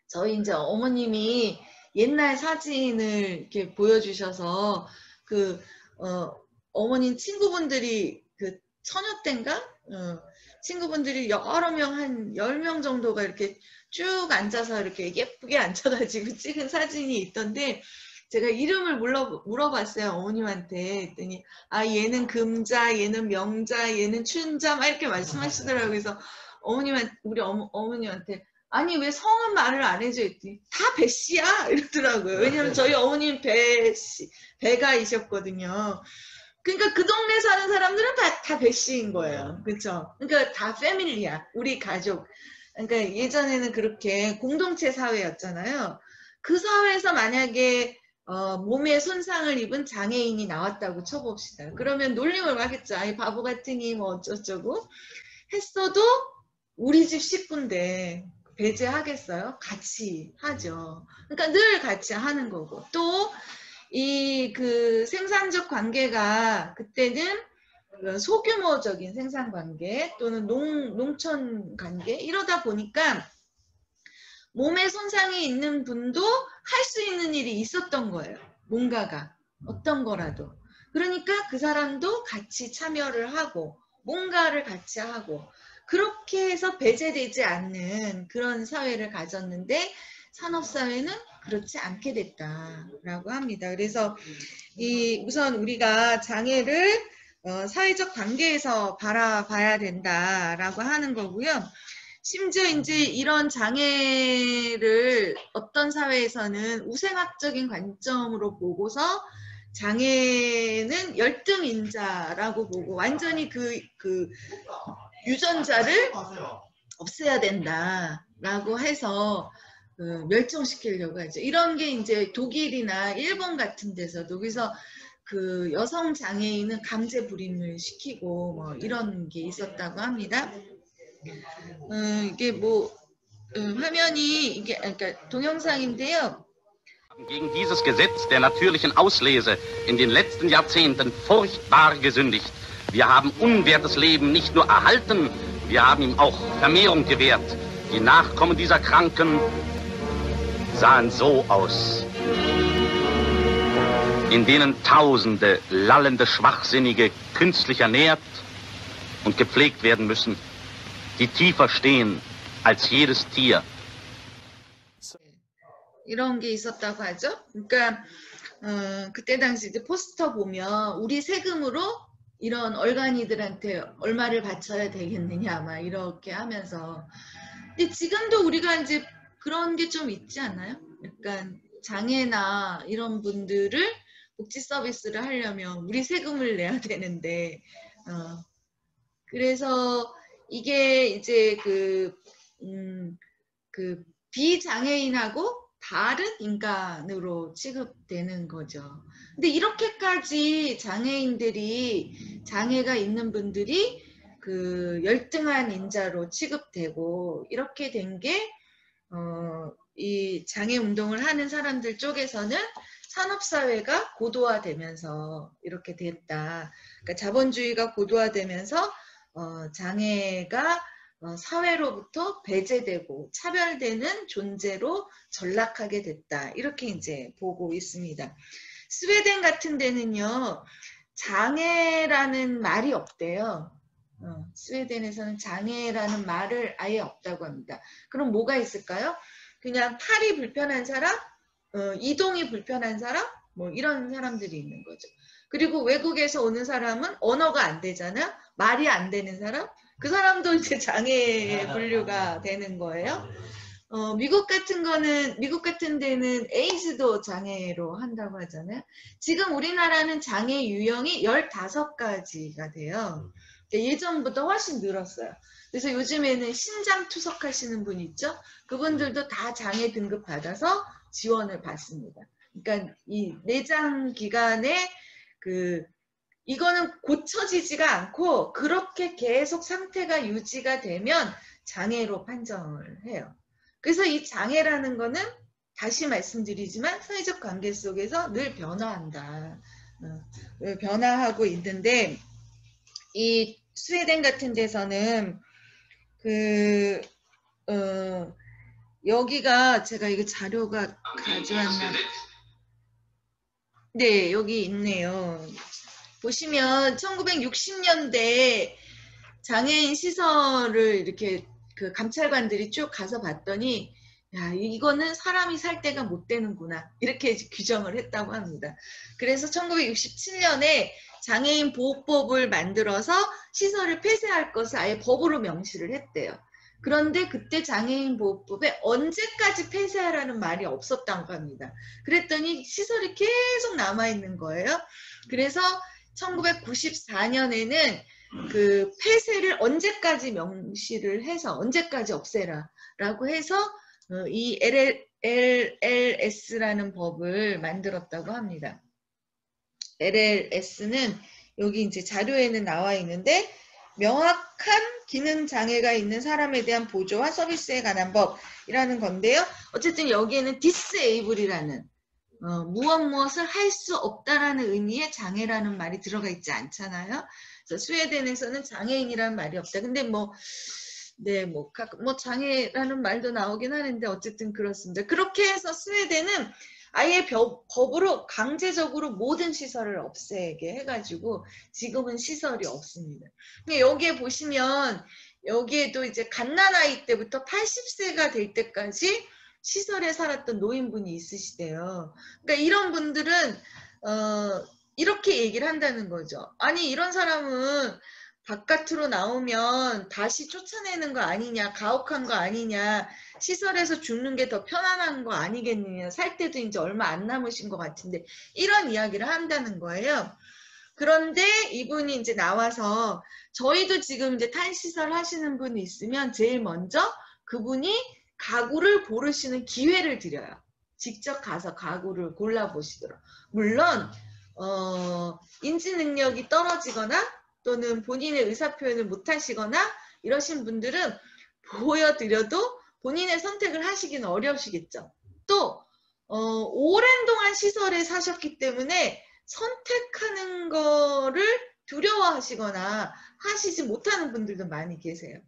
저희 이제 어머님이 옛날 사진을 이렇게 보여주셔서 어머님 친구분들이 그 처녀 때인가? 친구분들이 여러 명, 한 10명 정도가 이렇게 쭉 앉아서 이렇게 예쁘게 앉아가지고 찍은 사진이 있던데, 제가 이름을 물어봤어요, 어머님한테. 했더니, 얘는 금자, 얘는 명자, 얘는 춘자, 막 이렇게 말씀하시더라고요. 그래서 우리 어머님한테, 아니, 왜 성은 말을 안 해줘? 했더니, 다 배씨야! 이러더라고요. 왜냐면 저희 어머님 배가이셨거든요. 그러니까 그 동네 사는 사람들은 다 배씨인 거예요. 그쵸? 그러니까 다 패밀리야. 우리 가족. 그러니까 예전에는 그렇게 공동체 사회였잖아요. 그 사회에서 만약에 몸에 손상을 입은 장애인이 나왔다고 쳐봅시다. 그러면 놀림을 하겠죠. 아이 바보 같으니 뭐 어쩌고 했어도 우리 집 식구인데 배제하겠어요? 같이 하죠. 그러니까 늘 같이 하는 거고, 또 그 생산적 관계가 그때는 소규모적인 생산 관계 또는 농촌 관계, 이러다 보니까 몸에 손상이 있는 분도 할 수 있는 일이 있었던 거예요. 뭔가가 어떤 거라도. 그러니까 그 사람도 같이 참여를 하고 뭔가를 같이 하고 그렇게 해서 배제되지 않는 그런 사회를 가졌는데 산업사회는 그렇지 않게 됐다라고 합니다. 그래서 우선 우리가 장애를 사회적 관계에서 바라봐야 된다라고 하는 거고요. 심지어 이제 이런 장애를 어떤 사회에서는 우생학적인 관점으로 보고서 장애는 열등인자라고 보고 완전히 그 유전자를 없애야 된다라고 해서 멸종시키려고 하죠. 이런 게 이제 독일이나 일본 같은 데서도 그래서 그 여성 장애인은 강제 불임을 시키고 뭐 이런 게 있었다고 합니다. 이게 뭐 화면이 이게 그러니까 동영상인데요. Gegen dieses Gesetz der natürlichen Auslese in den letzten Jahrzehnten furchtbar gesündigt. Wir haben unwertes Leben nicht nur erhalten, wir haben ihm auch Vermehrung gewährt. Die Nachkommen dieser Kranken sahen so aus, in denen Tausende lallende Schwachsinnige künstlich ernährt und gepflegt werden müssen, die tiefer stehen als jedes Tier. 이런 게 있었다고 하죠. 그러니까 그때 당시 이제 포스터 보면 우리 세금으로 이런 얼간이들한테 얼마를 바쳐야 되겠느냐 막 이렇게 하면서 근데 지금도 우리가 이제 그런 게 좀 있지 않아요? 약간 장애나 이런 분들을 복지 서비스를 하려면 우리 세금을 내야 되는데 그래서 이게 이제 그 비장애인하고 다른 인간으로 취급되는 거죠. 근데 이렇게까지 장애가 있는 분들이 그 열등한 인자로 취급되고 이렇게 된 게 이 장애 운동을 하는 사람들 쪽에서는 산업사회가 고도화되면서 이렇게 됐다. 그러니까 자본주의가 고도화되면서 장애가 사회로부터 배제되고 차별되는 존재로 전락하게 됐다. 이렇게 이제 보고 있습니다. 스웨덴 같은 데는요, 장애라는 말이 없대요. 스웨덴에서는 장애라는 말을 아예 없다고 합니다. 그럼 뭐가 있을까요? 그냥 팔이 불편한 사람, 이동이 불편한 사람, 뭐 이런 사람들이 있는 거죠. 그리고 외국에서 오는 사람은 언어가 안 되잖아. 말이 안 되는 사람, 그 사람도 이제 장애 분류가 되는 거예요. 미국 같은 데는 에이즈도 장애로 한다고 하잖아요. 지금 우리나라는 장애 유형이 15가지가 돼요. 예전보다 훨씬 늘었어요. 그래서 요즘에는 신장 투석하시는 분 있죠? 그분들도 다 장애 등급 받아서 지원을 받습니다. 그러니까 이 내장 기관에 이거는 고쳐지지가 않고 그렇게 계속 상태가 유지가 되면 장애로 판정을 해요. 그래서 이 장애라는 거는 다시 말씀드리지만 사회적 관계 속에서 늘 변화한다. 변화하고 있는데 이 스웨덴 같은 데서는 여기가 제가 이거 자료가 가져왔나? 네, 여기 있네요. 보시면 1960년대 장애인 시설을 이렇게 그 감찰관들이 쭉 가서 봤더니 야, 이거는 사람이 살 데가 못 되는구나 이렇게 규정을 했다고 합니다. 그래서 1967년에 장애인 보호법을 만들어서 시설을 폐쇄할 것을 아예 법으로 명시를 했대요. 그런데 그때 장애인 보호법에 언제까지 폐쇄하라는 말이 없었다고 합니다. 그랬더니 시설이 계속 남아있는 거예요. 그래서 1994년에는 그 폐쇄를 언제까지 명시를 해서 언제까지 없애라 라고 해서 이 LLS라는 법을 만들었다고 합니다. LLS는 여기 이제 자료에는 나와 있는데 명확한 기능 장애가 있는 사람에 대한 보조와 서비스에 관한 법이라는 건데요. 어쨌든 여기에는 disable이라는 무엇을 할 수 없다라는 의미의 장애라는 말이 들어가 있지 않잖아요. 그래서 스웨덴에서는 장애인이라는 말이 없다. 근데 뭐 네, 뭐 장애라는 말도 나오긴 하는데 어쨌든 그렇습니다. 그렇게 해서 스웨덴은 아예 법으로 강제적으로 모든 시설을 없애게 해가지고 지금은 시설이 없습니다. 근데 여기에 보시면 여기에도 이제 갓난아이 때부터 80세가 될 때까지 시설에 살았던 노인분이 있으시대요. 그러니까 이런 분들은 이렇게 얘기를 한다는 거죠. 아니 이런 사람은 바깥으로 나오면 다시 쫓아내는 거 아니냐, 가혹한 거 아니냐, 시설에서 죽는 게 더 편안한 거 아니겠느냐, 살 때도 이제 얼마 안 남으신 것 같은데 이런 이야기를 한다는 거예요. 그런데 이분이 이제 나와서 저희도 지금 이제 탈시설 하시는 분이 있으면 제일 먼저 그분이 가구를 고르시는 기회를 드려요. 직접 가서 가구를 골라보시도록. 물론 인지 능력이 떨어지거나 또는 본인의 의사표현을 못하시거나 이러신 분들은 보여드려도 본인의 선택을 하시기는 어려우시겠죠. 또 오랜 동안 시설에 사셨기 때문에 선택하는 거를 두려워하시거나 하시지 못하는 분들도 많이 계세요.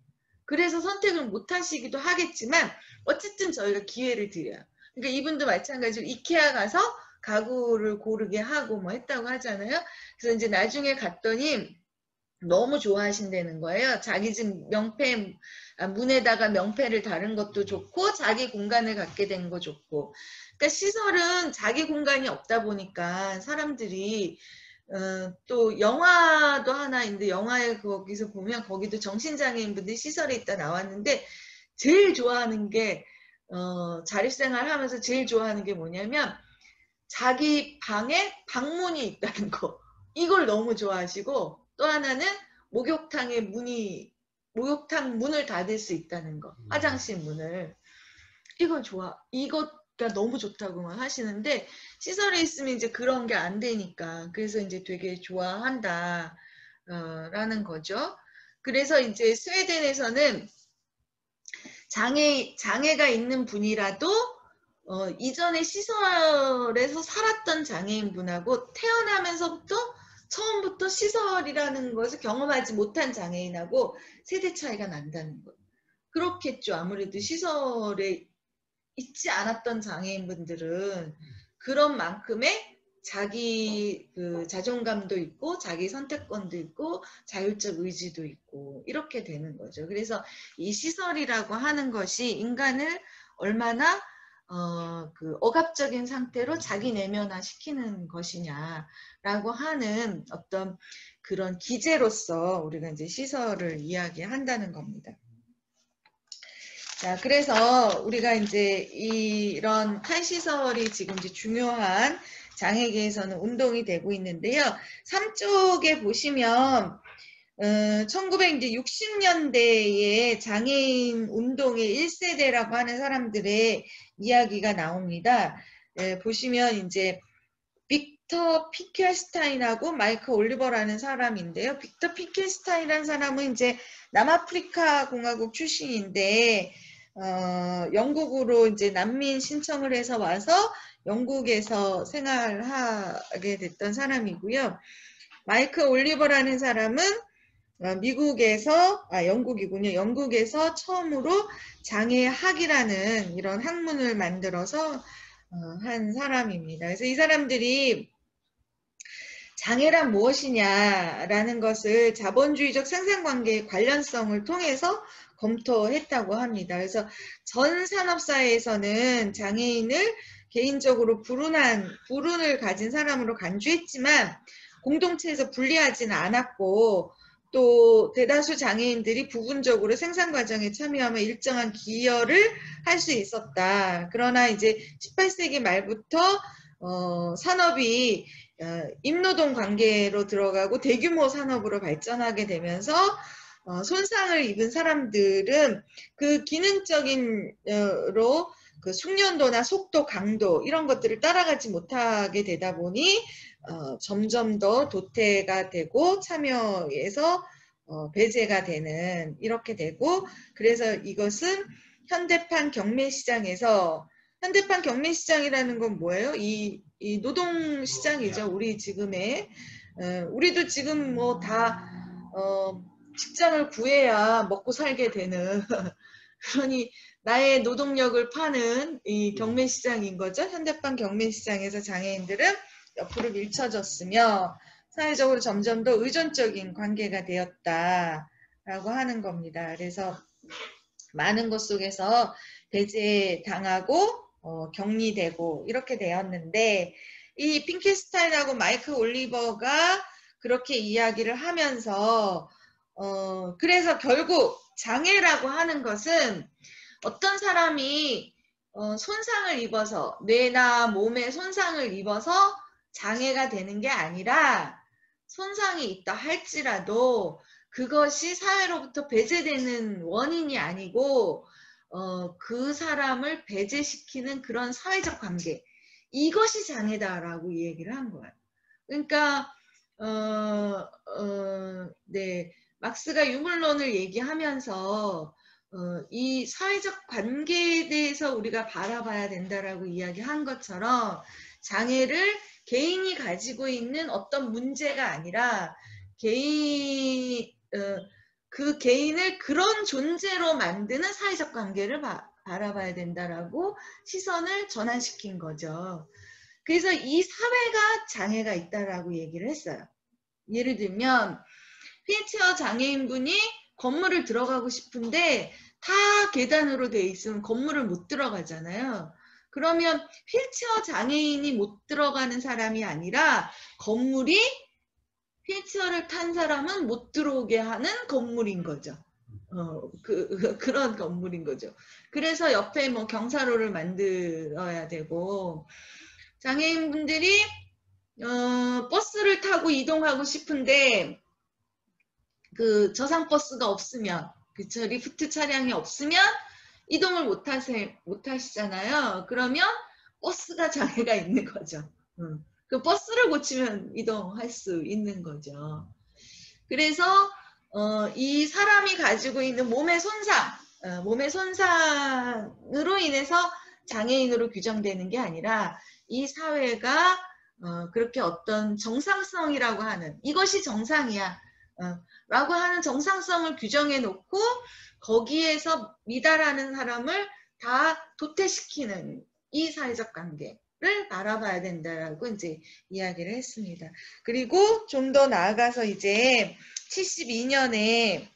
그래서 선택을 못하시기도 하겠지만 어쨌든 저희가 기회를 드려요. 그러니까 이분도 마찬가지로 이케아 가서 가구를 고르게 하고 뭐 했다고 하잖아요. 그래서 이제 나중에 갔더니 너무 좋아하신다는 거예요. 자기 집 명패, 문에다가 명패를 다른 것도 좋고 자기 공간을 갖게 된 거 좋고. 그러니까 시설은 자기 공간이 없다 보니까 사람들이 또 영화도 하나 있는데 영화에 거기서 보면 거기도 정신장애인분들이 시설에 있다 나왔는데 제일 좋아하는 게 자립생활 하면서 제일 좋아하는 게 뭐냐면 자기 방에 방문이 있다는 거. 이걸 너무 좋아하시고 또 하나는 목욕탕 문을 닫을 수 있다는 거. 화장실 문을. 이거가 너무 좋다고만 하시는데 시설에 있으면 이제 그런 게 안 되니까 그래서 이제 되게 좋아한다 라는 거죠. 그래서 이제 스웨덴에서는 장애가 있는 분이라도 이전에 시설에서 살았던 장애인분하고 태어나면서부터 처음부터 시설이라는 것을 경험하지 못한 장애인하고 세대 차이가 난다는 것. 그렇겠죠. 아무래도 시설에 있지 않았던 장애인분들은 그런 만큼의 자기 자존감도 있고 자기 선택권도 있고 자율적 의지도 있고 이렇게 되는 거죠. 그래서 이 시설이라고 하는 것이 인간을 얼마나 억압적인 상태로 자기 내면화 시키는 것이냐라고 하는 어떤 그런 기제로서 우리가 이제 시설을 이야기한다는 겁니다. 자, 그래서 우리가 이제 이런 탈시설이 지금 이제 중요한 장애계에서는 운동이 되고 있는데요. 3쪽에 보시면 1960년대에 장애인 운동의 1세대라고 하는 사람들의 이야기가 나옵니다. 보시면 이제 빅터 피켈스타인하고 마이클 올리버라는 사람인데요. 빅터 피켈스타인이라는 사람은 이제 남아프리카 공화국 출신인데 영국으로 이제 난민 신청을 해서 와서 영국에서 생활하게 됐던 사람이고요. 마이클 올리버라는 사람은 영국이군요. 영국에서 처음으로 장애학이라는 이런 학문을 만들어서 한 사람입니다. 그래서 이 사람들이 장애란 무엇이냐라는 것을 자본주의적 생산관계의 관련성을 통해서 검토했다고 합니다. 그래서 전 산업사회에서는 장애인을 개인적으로 불운을 가진 사람으로 간주했지만 공동체에서 분리하지는 않았고 또 대다수 장애인들이 부분적으로 생산 과정에 참여하며 일정한 기여를 할 수 있었다. 그러나 이제 18세기 말부터 산업이 임노동 관계로 들어가고 대규모 산업으로 발전하게 되면서 손상을 입은 사람들은 그 기능적인로 그 숙련도나 속도, 강도 이런 것들을 따라가지 못하게 되다 보니 점점 더 도태가 되고 참여에서 배제가 되는 이렇게 되고 그래서 이것은 현대판 경매시장에서 현대판 경매시장이라는 건 뭐예요? 이 노동시장이죠. 우리 지금의 우리도 지금 뭐 다 직장을 구해야 먹고 살게 되는 그러니 나의 노동력을 파는 이 경매시장인 거죠. 현대판 경매시장에서 장애인들은 옆으로 밀쳐졌으며 사회적으로 점점 더 의존적인 관계가 되었다라고 하는 겁니다. 그래서 많은 것 속에서 배제당하고 격리되고 이렇게 되었는데 이 핑키스타인하고 마이크 올리버가 그렇게 이야기를 하면서 그래서 결국 장애라고 하는 것은 어떤 사람이 손상을 입어서 뇌나 몸에 손상을 입어서 장애가 되는 게 아니라 손상이 있다 할지라도 그것이 사회로부터 배제되는 원인이 아니고 그 사람을 배제시키는 그런 사회적 관계 이것이 장애다라고 얘기를 한 거예요. 그러니까 네, 막스가 유물론을 얘기하면서 이 사회적 관계에 대해서 우리가 바라봐야 된다라고 이야기한 것처럼 장애를 개인이 가지고 있는 어떤 문제가 아니라 그 개인을 그런 존재로 만드는 사회적 관계를 바라봐야 된다라고 시선을 전환시킨 거죠. 그래서 이 사회가 장애가 있다라고 얘기를 했어요. 예를 들면 휠체어 장애인분이 건물을 들어가고 싶은데 다 계단으로 돼 있으면 건물을 못 들어가잖아요. 그러면 휠체어 장애인이 못 들어가는 사람이 아니라 건물이 휠체어를 탄 사람은 못 들어오게 하는 건물인 거죠. 그런 건물인 거죠. 그래서 옆에 뭐 경사로를 만들어야 되고 장애인분들이 버스를 타고 이동하고 싶은데 그 저상버스가 없으면 그쵸 리프트 차량이 없으면 이동을 못 하시잖아요. 그러면 버스가 장애가 있는 거죠. 그 버스를 고치면 이동할 수 있는 거죠. 그래서 이 사람이 가지고 있는 몸의 손상으로 인해서 장애인으로 규정되는 게 아니라 이 사회가 그렇게 어떤 정상성이라고 하는 이것이 정상이야 라고 하는 정상성을 규정해 놓고 거기에서 미달하는 사람을 다 도태시키는 이 사회적 관계를 알아봐야 된다라고 이제 이야기를 했습니다. 그리고 좀 더 나아가서 이제 72년에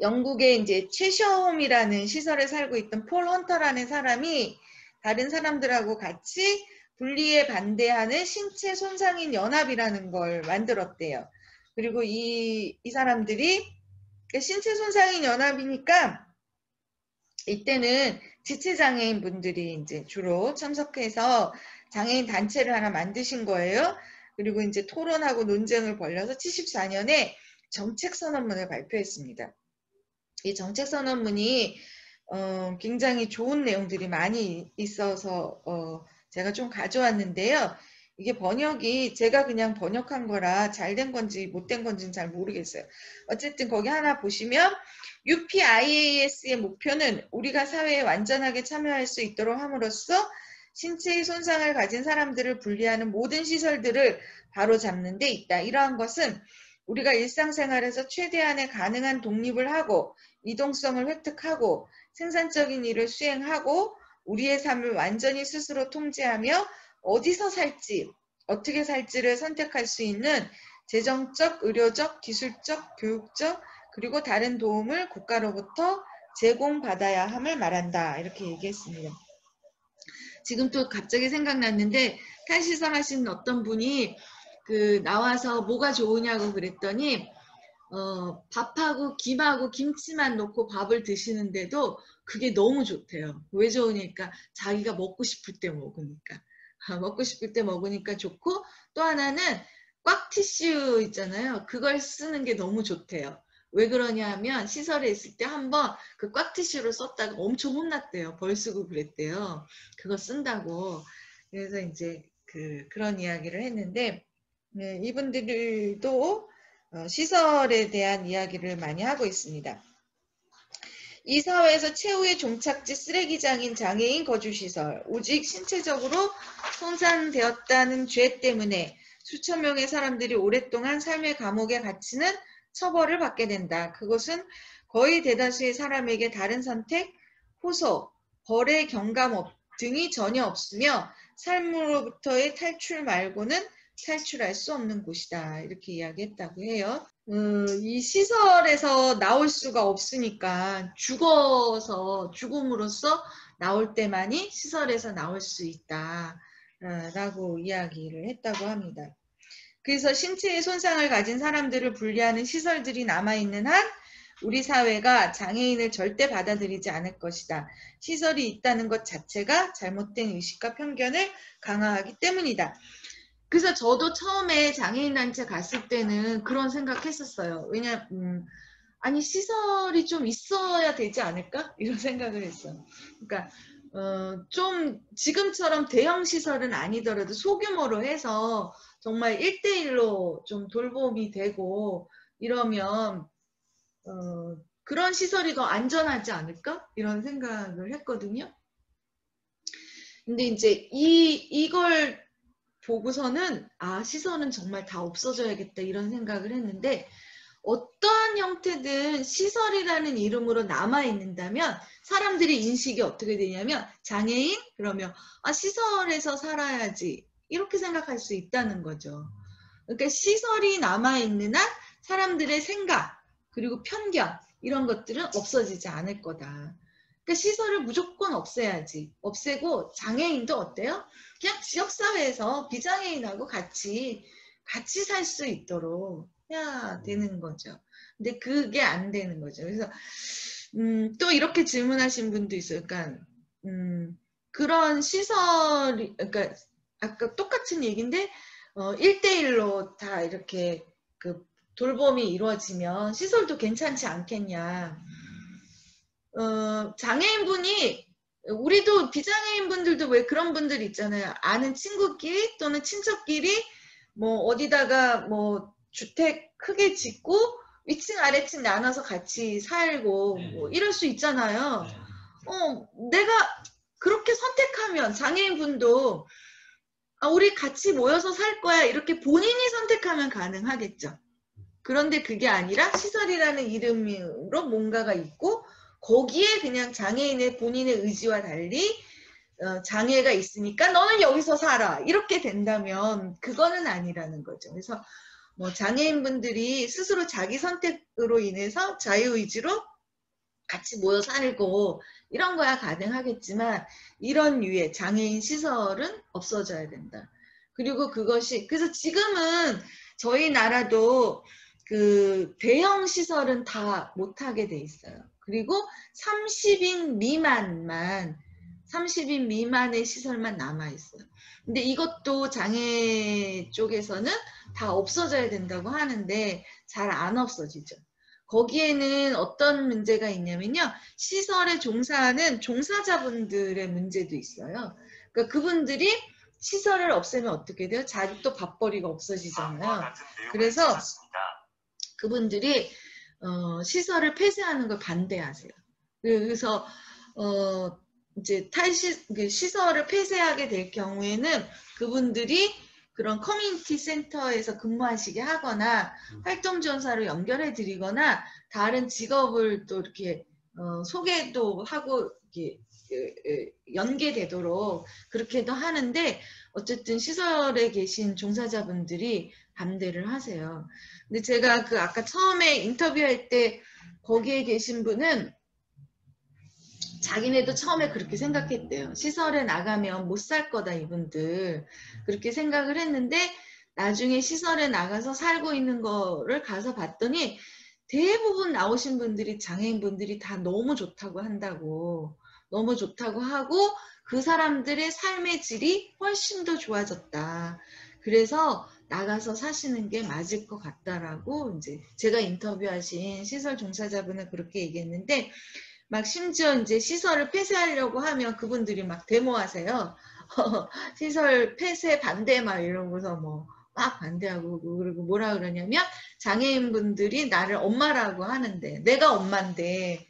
영국의 이제 최셔홈이라는 시설에 살고 있던 폴 헌터라는 사람이 다른 사람들하고 같이 분리에 반대하는 신체 손상인 연합이라는 걸 만들었대요. 그리고 이 사람들이 신체 손상인 연합이니까 이때는 지체장애인 분들이 이제 주로 참석해서 장애인 단체를 하나 만드신 거예요. 그리고 이제 토론하고 논쟁을 벌여서 74년에 정책선언문을 발표했습니다. 이 정책선언문이 굉장히 좋은 내용들이 많이 있어서 제가 좀 가져왔는데요. 이게 번역이 제가 그냥 번역한 거라 잘된 건지 못된 건지는 잘 모르겠어요. 어쨌든 거기 하나 보시면 UPIAS의 목표는 우리가 사회에 완전하게 참여할 수 있도록 함으로써 신체의 손상을 가진 사람들을 분리하는 모든 시설들을 바로잡는 데 있다. 이러한 것은 우리가 일상생활에서 최대한의 가능한 독립을 하고 이동성을 획득하고 생산적인 일을 수행하고 우리의 삶을 완전히 스스로 통제하며 어디서 살지, 어떻게 살지를 선택할 수 있는 재정적, 의료적, 기술적, 교육적, 그리고 다른 도움을 국가로부터 제공받아야 함을 말한다. 이렇게 얘기했습니다. 지금 또 갑자기 생각났는데 탈시설 하시는 어떤 분이 나와서 뭐가 좋으냐고 그랬더니 밥하고 김하고 김치만 넣고 밥을 드시는데도 그게 너무 좋대요. 왜 좋으니까 자기가 먹고 싶을 때 먹으니까. 먹고 싶을 때 먹으니까 좋고 또 하나는 꽉티슈 있잖아요. 그걸 쓰는 게 너무 좋대요. 왜 그러냐 하면 시설에 있을 때 한번 그 꽉티슈로 썼다가 엄청 혼났대요. 벌 쓰고 그랬대요. 그거 쓴다고. 그래서 이제 그런 이야기를 했는데 네, 이분들도 시설에 대한 이야기를 많이 하고 있습니다. 이 사회에서 최후의 종착지 쓰레기장인 장애인 거주시설, 오직 신체적으로 손상되었다는 죄 때문에 수천 명의 사람들이 오랫동안 삶의 감옥에 갇히는 처벌을 받게 된다. 그것은 거의 대다수의 사람에게 다른 선택, 호소, 벌의 경감 등이 전혀 없으며 삶으로부터의 탈출 말고는 탈출할 수 없는 곳이다. 이렇게 이야기했다고 해요. 이 시설에서 나올 수가 없으니까 죽음으로써 나올 때만이 시설에서 나올 수 있다. 라고 이야기를 했다고 합니다. 그래서 신체의 손상을 가진 사람들을 분리하는 시설들이 남아있는 한 우리 사회가 장애인을 절대 받아들이지 않을 것이다. 시설이 있다는 것 자체가 잘못된 의식과 편견을 강화하기 때문이다. 그래서 저도 처음에 장애인단체 갔을 때는 그런 생각했었어요. 아니 시설이 좀 있어야 되지 않을까? 이런 생각을 했어요. 그러니까 좀 지금처럼 대형 시설은 아니더라도 소규모로 해서 정말 1대1로 좀 돌봄이 되고 이러면 그런 시설이 더 안전하지 않을까? 이런 생각을 했거든요. 근데 이제 이걸 보고서는 시설은 정말 다 없어져야겠다 이런 생각을 했는데 어떠한 형태든 시설이라는 이름으로 남아있는다면 사람들의 인식이 어떻게 되냐면 장애인? 그러면 시설에서 살아야지 이렇게 생각할 수 있다는 거죠. 그러니까 시설이 남아있는 한 사람들의 생각 그리고 편견 이런 것들은 없어지지 않을 거다. 그러니까 시설을 무조건 없애야지. 없애고 장애인도 어때요? 그냥 지역사회에서 비장애인하고 같이 살 수 있도록 해야 되는 거죠. 근데 그게 안 되는 거죠. 그래서 또 이렇게 질문하신 분도 있어요. 그러니까 그런 시설이 그러니까 아까 똑같은 얘기인데 1대1로 다 이렇게 그 돌봄이 이루어지면 시설도 괜찮지 않겠냐. 장애인분이 우리도 비장애인분들도 왜 그런 분들 있잖아요. 아는 친구끼리 또는 친척끼리 뭐 어디다가 뭐 주택 크게 짓고 위층 아래층 나눠서 같이 살고 뭐 이럴 수 있잖아요. 내가 그렇게 선택하면 장애인분도 우리 같이 모여서 살 거야 이렇게 본인이 선택하면 가능하겠죠. 그런데 그게 아니라 시설이라는 이름으로 뭔가가 있고 거기에 그냥 장애인의 본인의 의지와 달리 장애가 있으니까 너는 여기서 살아 이렇게 된다면 그거는 아니라는 거죠. 그래서 뭐 장애인분들이 스스로 자기 선택으로 인해서 자유의지로 같이 모여 살고 이런 거야 가능하겠지만 이런 유의 장애인 시설은 없어져야 된다. 그리고 그래서 지금은 저희 나라도 그 대형 시설은 다 못하게 돼 있어요. 그리고 30인 미만의 시설만 남아있어요. 근데 이것도 장애 쪽에서는 다 없어져야 된다고 하는데 잘 안 없어지죠. 거기에는 어떤 문제가 있냐면요. 시설에 종사하는 종사자분들의 문제도 있어요. 그러니까 그분들이 시설을 없애면 어떻게 돼요? 자립도 밥벌이가 없어지잖아요. 그래서 그분들이 시설을 폐쇄하는 걸 반대하세요. 그래서 이제 시설을 폐쇄하게 될 경우에는 그분들이 그런 커뮤니티 센터에서 근무하시게 하거나 활동지원사로 연결해 드리거나 다른 직업을 또 이렇게 소개도 하고 이렇게 연계되도록 그렇게도 하는데 어쨌든 시설에 계신 종사자분들이 반대를 하세요. 근데 제가 그 아까 처음에 인터뷰할 때 거기에 계신 분은 자기네도 처음에 그렇게 생각했대요. 시설에 나가면 못 살 거다 이분들 그렇게 생각을 했는데 나중에 시설에 나가서 살고 있는 거를 가서 봤더니 대부분 나오신 분들이 장애인분들이 다 너무 좋다고 한다고 너무 좋다고 하고 그 사람들의 삶의 질이 훨씬 더 좋아졌다. 그래서 나가서 사시는 게 맞을 것 같다라고 이제 제가 인터뷰하신 시설 종사자분은 그렇게 얘기했는데 막 심지어 이제 시설을 폐쇄하려고 하면 그분들이 막 데모하세요. 시설 폐쇄 반대 막 이러고서 뭐 막 반대하고 그리고 뭐라 그러냐면 장애인분들이 나를 엄마라고 하는데 내가 엄마인데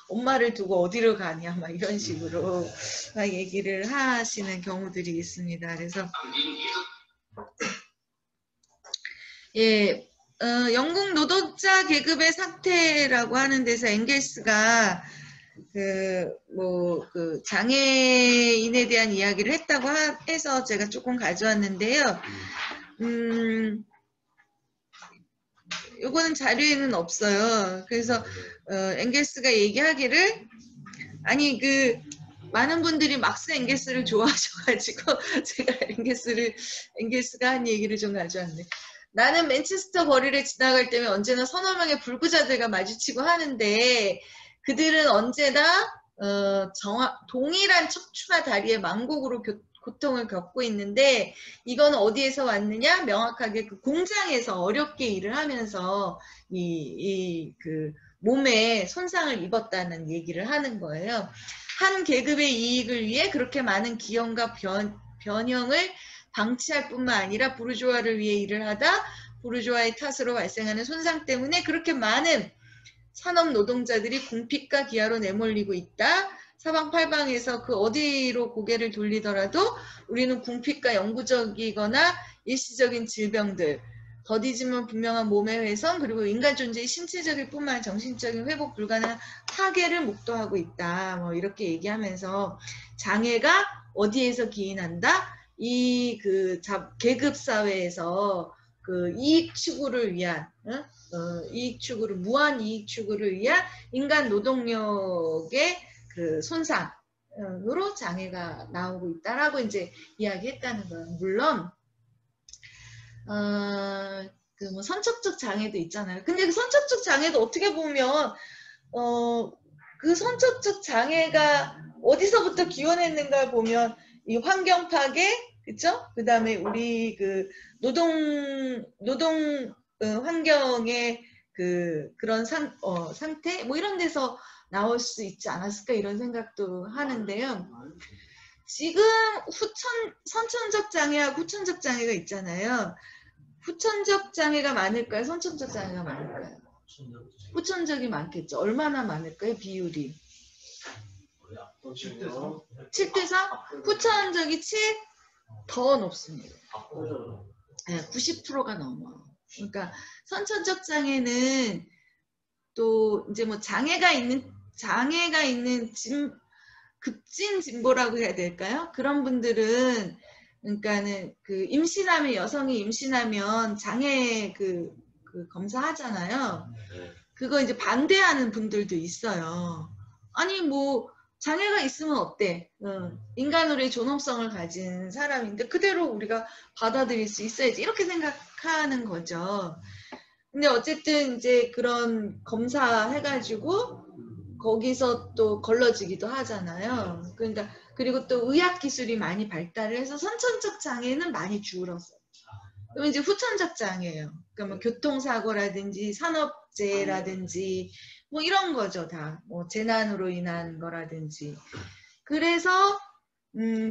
엄마를 두고 어디로 가냐 막 이런 식으로 막 얘기를 하시는 경우들이 있습니다. 그래서 예, 영국 노동자 계급의 상태라고 하는 데서 엥겔스가 장애인에 대한 이야기를 했다고 해서 제가 조금 가져왔는데요. 요거는 자료에는 없어요. 그래서 엥겔스가 얘기하기를, 아니 많은 분들이 막스 엥겔스를 좋아하셔가지고 제가 엥겔스가 한 얘기를 좀 가져왔네. 나는 맨체스터 거리를 지나갈 때면 언제나 서너 명의 불구자들과 마주치고 하는데 그들은 언제나 동일한 척추나 다리의 망곡으로 고통을 겪고 있는데 이건 어디에서 왔느냐? 명확하게 그 공장에서 어렵게 일을 하면서 몸에 손상을 입었다는 얘기를 하는 거예요. 한 계급의 이익을 위해 그렇게 많은 기형과 변형을 방치할 뿐만 아니라 부르주아를 위해 일을 하다 부르주아의 탓으로 발생하는 손상 때문에 그렇게 많은 산업 노동자들이 궁핍과 기아로 내몰리고 있다. 사방팔방에서 그 어디로 고개를 돌리더라도 우리는 궁핍과 영구적이거나 일시적인 질병들, 더디지만 분명한 몸의 훼손, 그리고 인간 존재의 신체적일 뿐만 아니라 정신적인 회복 불가능한 파괴를 목도하고 있다. 뭐 이렇게 얘기하면서 장애가 어디에서 기인한다? 계급 사회에서 그 이익 추구를 위한, 무한 이익 추구를 위한 인간 노동력의 그 손상으로 장애가 나오고 있다라고 이제 이야기했다는 거예요. 물론, 뭐 선척적 장애도 있잖아요. 근데 그 선척적 장애도 어떻게 보면, 그 선척적 장애가 어디서부터 기원했는가 보면, 이 환경 파괴, 그쵸? 그 다음에 우리 그 노동 환경의 그런 상태? 뭐 이런 데서 나올 수 있지 않았을까 이런 생각도 하는데요. 지금 선천적 장애하고 후천적 장애가 있잖아요. 후천적 장애가 많을까요? 선천적 장애가 많을까요? 후천적이 많겠죠. 얼마나 많을까요? 비율이? 7대4? 후천적이 7? 더 높습니다. 네, 90%가 넘어요. 그러니까 선천적 장애는 또 이제 뭐 장애가 있는 급진 진보라고 해야 될까요? 그런 분들은 그러니까는 여성이 임신하면 장애 검사하잖아요. 그거 이제 반대하는 분들도 있어요. 아니 뭐 장애가 있으면 어때? 인간으로의 존엄성을 가진 사람인데 그대로 우리가 받아들일 수 있어야지 이렇게 생각하는 거죠. 근데 어쨌든 이제 그런 검사해가지고 거기서 또 걸러지기도 하잖아요. 그러니까 그리고 또 의학 기술이 많이 발달을 해서 선천적 장애는 많이 줄었어요. 그럼 이제 후천적 장애예요. 그러니까 뭐 교통사고라든지 산업재해라든지 뭐 이런 거죠. 다 뭐 재난으로 인한 거라든지. 그래서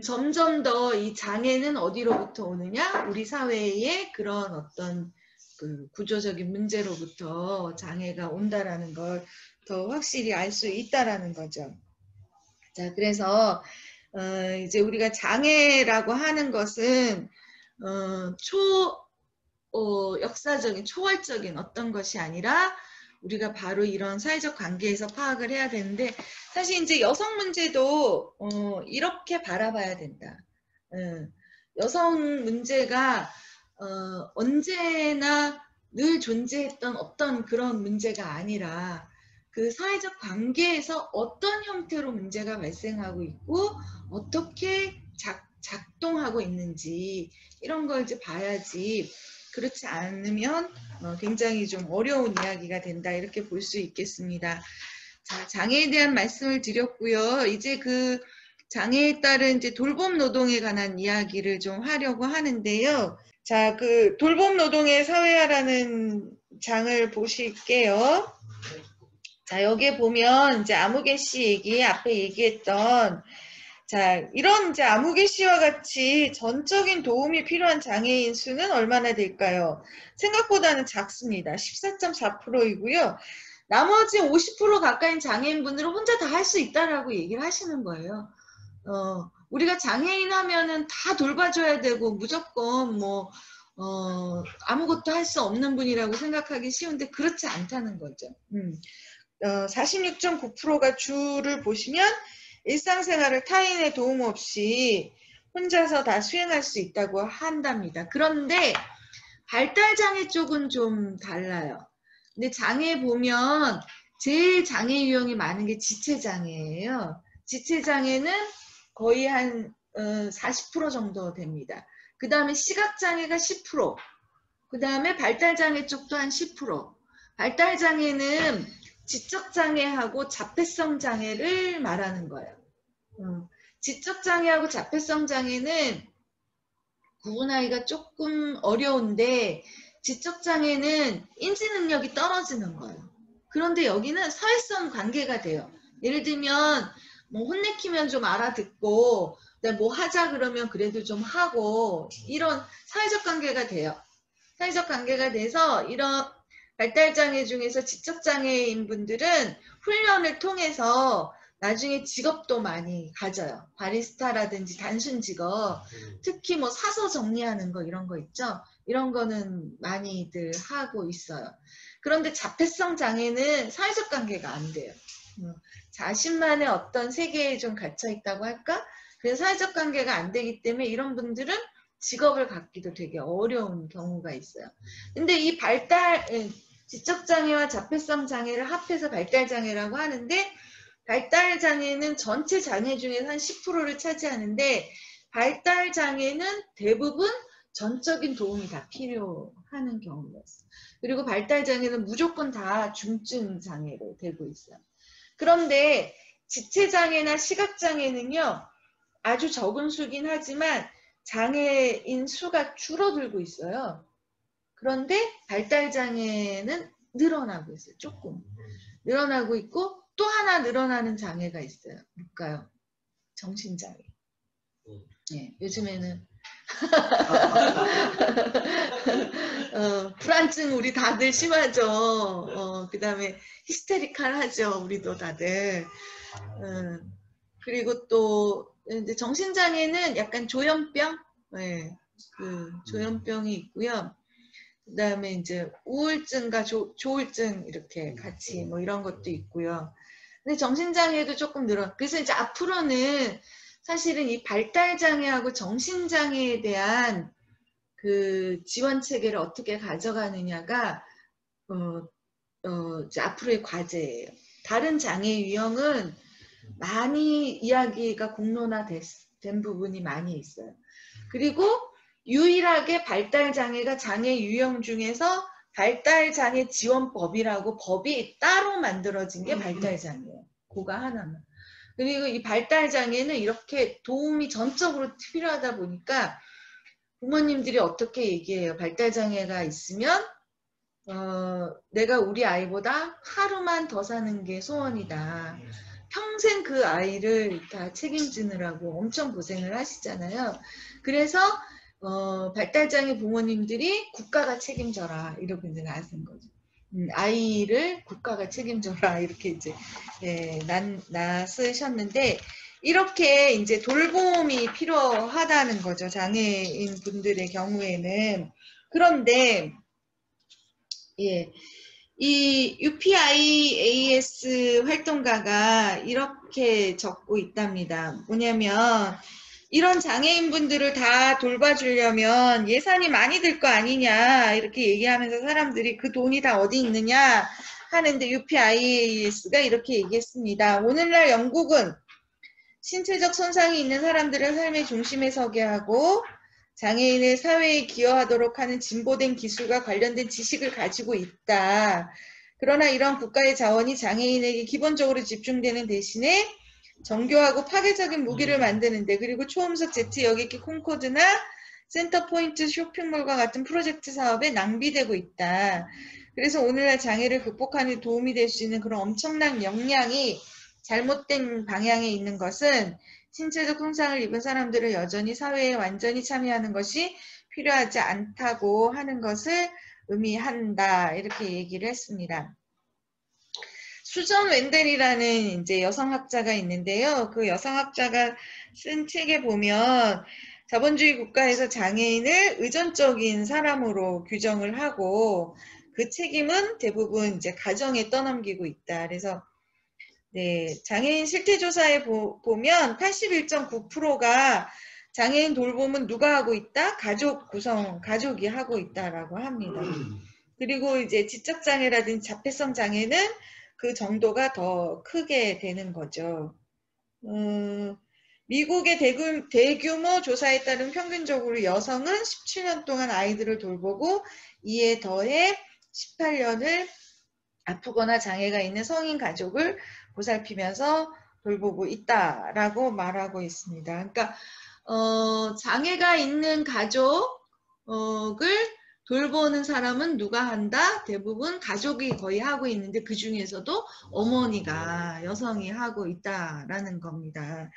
점점 더 이 장애는 어디로부터 오느냐? 우리 사회의 그런 어떤 구조적인 문제로부터 장애가 온다라는 걸 더 확실히 알 수 있다라는 거죠. 자, 그래서 이제 우리가 장애라고 하는 것은 역사적인 초월적인 어떤 것이 아니라 우리가 바로 이런 사회적 관계에서 파악을 해야 되는데 사실 이제 여성 문제도 이렇게 바라봐야 된다. 여성 문제가 언제나 늘 존재했던 어떤 그런 문제가 아니라 그 사회적 관계에서 어떤 형태로 문제가 발생하고 있고 어떻게 작동하고 있는지 이런 걸 이제 봐야지 그렇지 않으면 굉장히 좀 어려운 이야기가 된다 이렇게 볼 수 있겠습니다. 자, 장애에 대한 말씀을 드렸고요. 이제 그 장애에 따른 이제 돌봄 노동에 관한 이야기를 좀 하려고 하는데요. 자, 그 돌봄 노동의 사회화라는 장을 보실게요. 자, 여기에 보면 이제 아무개 씨 얘기 앞에 얘기했던 자, 이런 이제 아무개 씨와 같이 전적인 도움이 필요한 장애인 수는 얼마나 될까요? 생각보다는 작습니다. 14.4%이고요. 나머지 50% 가까이인 장애인분들은 혼자 다 할 수 있다라고 얘기를 하시는 거예요. 우리가 장애인 하면은 다 돌봐줘야 되고 무조건 뭐 아무것도 할 수 없는 분이라고 생각하기 쉬운데 그렇지 않다는 거죠. 46.9%가 주를 보시면 일상생활을 타인의 도움 없이 혼자서 다 수행할 수 있다고 한답니다. 그런데 발달장애 쪽은 좀 달라요. 근데 장애 보면 제일 장애 유형이 많은 게 지체장애예요. 지체장애는 거의 한 40% 정도 됩니다. 그 다음에 시각장애가 10%, 그 다음에 발달장애 쪽도 한 10%. 발달장애는 지적장애하고 자폐성 장애를 말하는 거예요. 지적장애하고 자폐성 장애는 구분하기가 조금 어려운데 지적장애는 인지 능력이 떨어지는 거예요. 그런데 여기는 사회성 관계가 돼요. 예를 들면 뭐 혼내키면 좀 알아듣고 뭐 하자 그러면 그래도 좀 하고 이런 사회적 관계가 돼요. 사회적 관계가 돼서 이런 발달장애 중에서 지적장애인 분들은 훈련을 통해서 나중에 직업도 많이 가져요. 바리스타라든지 단순 직업, 특히 뭐 사서 정리하는 거 이런 거 있죠. 이런 거는 많이들 하고 있어요. 그런데 자폐성 장애는 사회적 관계가 안 돼요. 자신만의 어떤 세계에 좀 갇혀 있다고 할까? 그래서 사회적 관계가 안 되기 때문에 이런 분들은 직업을 갖기도 되게 어려운 경우가 있어요. 근데 이 지적장애와 자폐성 장애를 합해서 발달장애라고 하는데 발달장애는 전체 장애 중에서 한 10%를 차지하는데 발달장애는 대부분 전적인 도움이 다 필요하는 경우였어요. 그리고 발달장애는 무조건 다 중증 장애로 되고 있어요. 그런데 지체장애나 시각장애는요, 아주 적은 수긴 하지만 장애인 수가 줄어들고 있어요. 그런데 발달장애는 늘어나고 있어요. 조금. 늘어나고 있고 또 하나 늘어나는 장애가 있어요. 뭘까요? 정신장애. 네, 요즘에는 불안증 우리 다들 심하죠. 그 다음에 히스테리칼 하죠. 우리도 다들. 그리고 또 이제 정신장애는 약간 조현병, 네, 그 조현병이 있고요. 그 다음에 이제 우울증과 조울증 이렇게 같이 뭐 이런 것도 있고요. 근데 정신장애도 조금 늘어. 그래서 이제 앞으로는 사실은 이 발달장애하고 정신장애에 대한 그 지원 체계를 어떻게 가져가느냐가 이제 앞으로의 과제예요. 다른 장애 유형은 많이 이야기가 공론화된 부분이 많이 있어요. 그리고 유일하게 발달장애가 장애 유형 중에서 발달장애 지원법이라고 법이 따로 만들어진 게 발달장애예요. 그거 하나만. 그리고 이 발달장애는 이렇게 도움이 전적으로 필요하다 보니까 부모님들이 어떻게 얘기해요? 발달장애가 있으면 내가 우리 아이보다 하루만 더 사는 게 소원이다. 평생 그 아이를 다 책임지느라고 엄청 고생을 하시잖아요. 그래서 발달장애 부모님들이 국가가 책임져라 이러고 이제 나선 거죠. 아이를 국가가 책임져라 이렇게 이제 나서셨는데 이렇게 이제 돌봄이 필요하다는 거죠. 장애인 분들의 경우에는. 그런데 이 UPIAS 활동가가 이렇게 적고 있답니다. 뭐냐면 이런 장애인분들을 다 돌봐주려면 예산이 많이 들 거 아니냐 이렇게 얘기하면서 사람들이 그 돈이 다 어디 있느냐 하는데 UPIAS가 이렇게 얘기했습니다. 오늘날 영국은 신체적 손상이 있는 사람들을 삶의 중심에 서게 하고 장애인을 사회에 기여하도록 하는 진보된 기술과 관련된 지식을 가지고 있다. 그러나 이런 국가의 자원이 장애인에게 기본적으로 집중되는 대신에 정교하고 파괴적인 무기를 만드는데 그리고 초음속 제트 여객기 콩코드나 센터포인트 쇼핑몰과 같은 프로젝트 사업에 낭비되고 있다. 그래서 오늘날 장애를 극복하는 데 도움이 될 수 있는 그런 엄청난 역량이 잘못된 방향에 있는 것은 신체적 손상을 입은 사람들을 여전히 사회에 완전히 참여하는 것이 필요하지 않다고 하는 것을 의미한다. 이렇게 얘기를 했습니다. 수전 웬델이라는 이제 여성학자가 있는데요. 그 여성학자가 쓴 책에 보면 자본주의 국가에서 장애인을 의존적인 사람으로 규정을 하고 그 책임은 대부분 이제 가정에 떠넘기고 있다. 그래서 네, 장애인 실태조사에 보면 81.9%가 장애인 돌봄은 누가 하고 있다? 가족이 하고 있다라고 합니다. 그리고 이제 지적장애라든지 자폐성 장애는 그 정도가 더 크게 되는 거죠. 미국의 대규모 조사에 따른 평균적으로 여성은 17년 동안 아이들을 돌보고 이에 더해 18년을 아프거나 장애가 있는 성인 가족을 보살피면서 돌보고 있다라고 말하고 있습니다. 그러니까 장애가 있는 가족을 돌보는 사람은 누가 한다? 대부분 가족이 거의 하고 있는데 그 중에서도 어머니가 여성이 하고 있다라는 겁니다.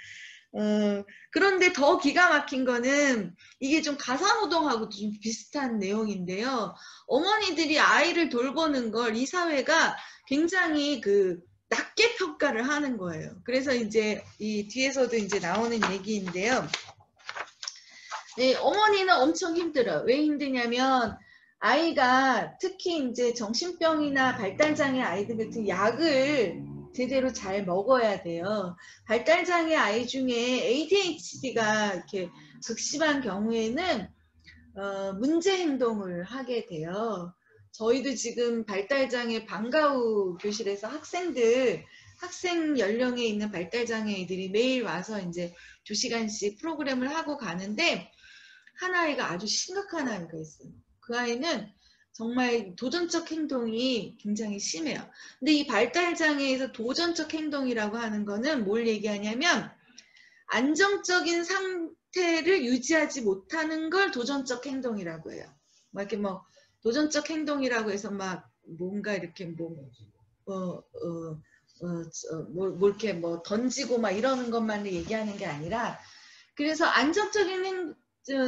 그런데 더 기가 막힌 거는 이게 좀 가사노동하고 좀 비슷한 내용인데요. 어머니들이 아이를 돌보는 걸 이 사회가 굉장히 낮게 평가를 하는 거예요. 그래서 이제 이 뒤에서도 이제 나오는 얘기인데요. 네, 어머니는 엄청 힘들어요. 왜 힘드냐면 아이가 특히 이제 정신병이나 발달장애 아이들 같은 약을 제대로 잘 먹어야 돼요. 발달장애 아이 중에 ADHD가 이렇게 극심한 경우에는 문제 행동을 하게 돼요. 저희도 지금 발달장애 방과후 교실에서 학생 연령에 있는 발달장애이들이 매일 와서 이제 2시간씩 프로그램을 하고 가는데 한 아이가 아주 심각한 아이가 있어요. 그 아이는 정말 도전적 행동이 굉장히 심해요. 근데 이 발달장애에서 도전적 행동이라고 하는 거는 뭘 얘기하냐면 안정적인 상태를 유지하지 못하는 걸 도전적 행동이라고 해요. 막 이렇게 뭐 도전적 행동이라고 해서 막 뭔가 이렇게 이렇게 뭐 던지고 막 이러는 것만을 얘기하는 게 아니라 그래서 안정적인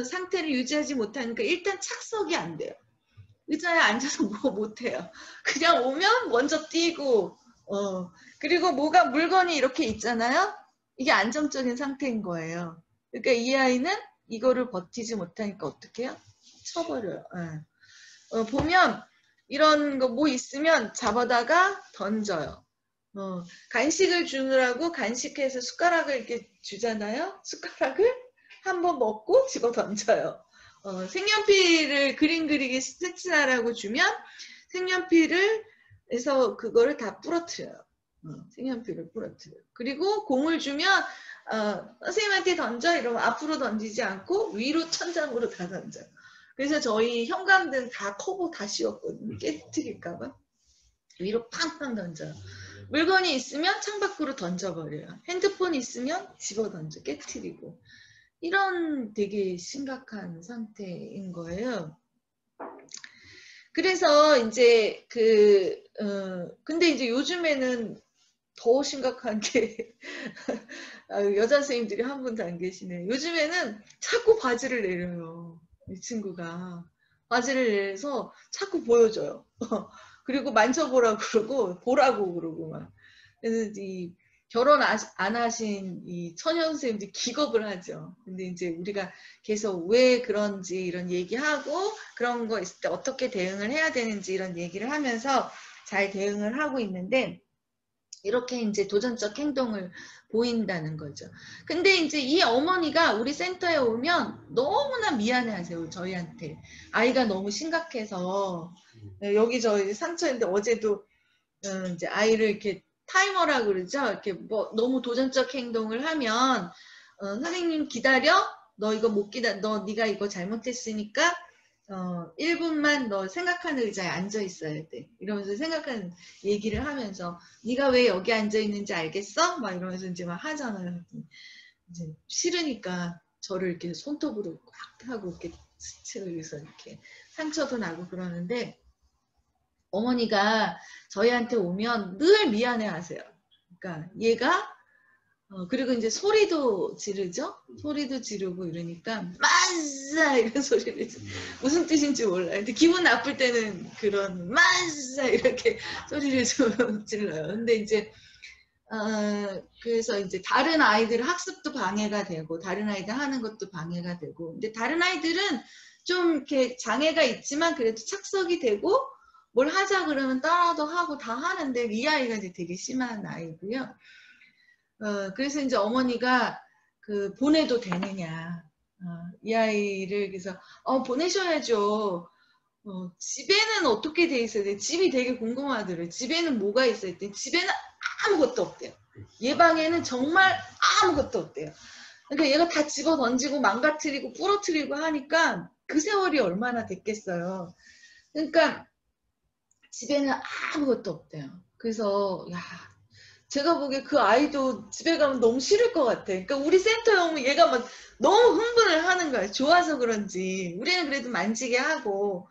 상태를 유지하지 못하니까 일단 착석이 안 돼요. 의자에 앉아서 뭐 못해요. 그냥 오면 먼저 뛰고 그리고 물건이 이렇게 있잖아요. 이게 안정적인 상태인 거예요. 그러니까 이 아이는 이거를 버티지 못하니까 어떻게 해요? 쳐버려요. 보면 이런 거 뭐 있으면 잡아다가 던져요. 간식을 주느라고 간식해서 숟가락을 이렇게 주잖아요. 숟가락을 한번 먹고 집어 던져요. 색연필을 그림 그리기 스케치하라고 주면 색연필을 해서 그거를 다 부러뜨려요. 색연필을 부러뜨려요. 그리고 공을 주면 선생님한테 던져 이러면 앞으로 던지지 않고 위로 천장으로 다 던져요. 그래서 저희 현관등 다 커버 다 씌웠거든요. 깨뜨릴까봐 위로 팡팡 던져요. 물건이 있으면 창밖으로 던져버려요. 핸드폰 있으면 집어 던져 깨뜨리고 이런 되게 심각한 상태인 거예요. 그래서 이제 근데 이제 요즘에는 더 심각한 게 여자 선생님들이 한 분도 안 계시네. 요즘에는 자꾸 바지를 내려요. 이 친구가 바지를 내려서 자꾸 보여줘요. 그리고 만져보라고 그러고 보라고 그러고 막. 그래서 이 결혼 안 하신 이 처녀 선생님들이 기겁을 하죠. 근데 이제 우리가 계속 왜 그런지 이런 얘기하고 그런 거 있을 때 어떻게 대응을 해야 되는지 이런 얘기를 하면서 잘 대응을 하고 있는데 이렇게 이제 도전적 행동을 보인다는 거죠. 근데 이제 이 어머니가 우리 센터에 오면 너무나 미안해 하세요. 저희한테. 아이가 너무 심각해서 여기 저희 상처인데 어제도 이제 아이를 이렇게 타이머라고 그러죠. 이렇게 뭐 너무 도전적 행동을 하면 선생님 기다려. 너 이거 못 기다려. 네가 이거 잘못했으니까 1분만 너 생각하는 의자에 앉아 있어야 돼. 이러면서 생각하는 얘기를 하면서 네가 왜 여기 앉아 있는지 알겠어? 막 이러면서 이제 막 하잖아요. 이제 싫으니까 저를 이렇게 손톱으로 꽉 하고 이렇게 스치면서 이렇게 상처도 나고 그러는데 어머니가 저희한테 오면 늘 미안해 하세요. 그러니까 얘가 그리고 이제 소리도 지르죠. 소리도 지르고 이러니까 맞아 이런 소리를 무슨 뜻인지 몰라요. 근데 기분 나쁠 때는 그런 맞아 이렇게 소리를 좀 질러요. 근데 이제 그래서 이제 다른 아이들 학습도 방해가 되고 다른 아이들 하는 것도 방해가 되고 근데 다른 아이들은 좀 이렇게 장애가 있지만 그래도 착석이 되고 뭘 하자 그러면 따라도 하고 다 하는데 이 아이가 이제 되게 심한 아이고요. 그래서 이제 어머니가 그 보내도 되느냐 이 아이를 그래서 보내셔야죠. 집에는 어떻게 돼 있어야 돼? 집이 되게 궁금하더래요. 집에는 뭐가 있어야 돼? 집에는 아무것도 없대요. 얘 방에는 정말 아무것도 없대요. 그러니까 얘가 다 집어 던지고 망가뜨리고 부러뜨리고 하니까 그 세월이 얼마나 됐겠어요. 그러니까 집에는 아무것도 없대요. 그래서 야 제가 보기에 그 아이도 집에 가면 너무 싫을 것 같아. 그러니까 우리 센터에 오면 얘가 막 너무 흥분을 하는 거야. 좋아서 그런지. 우리는 그래도 만지게 하고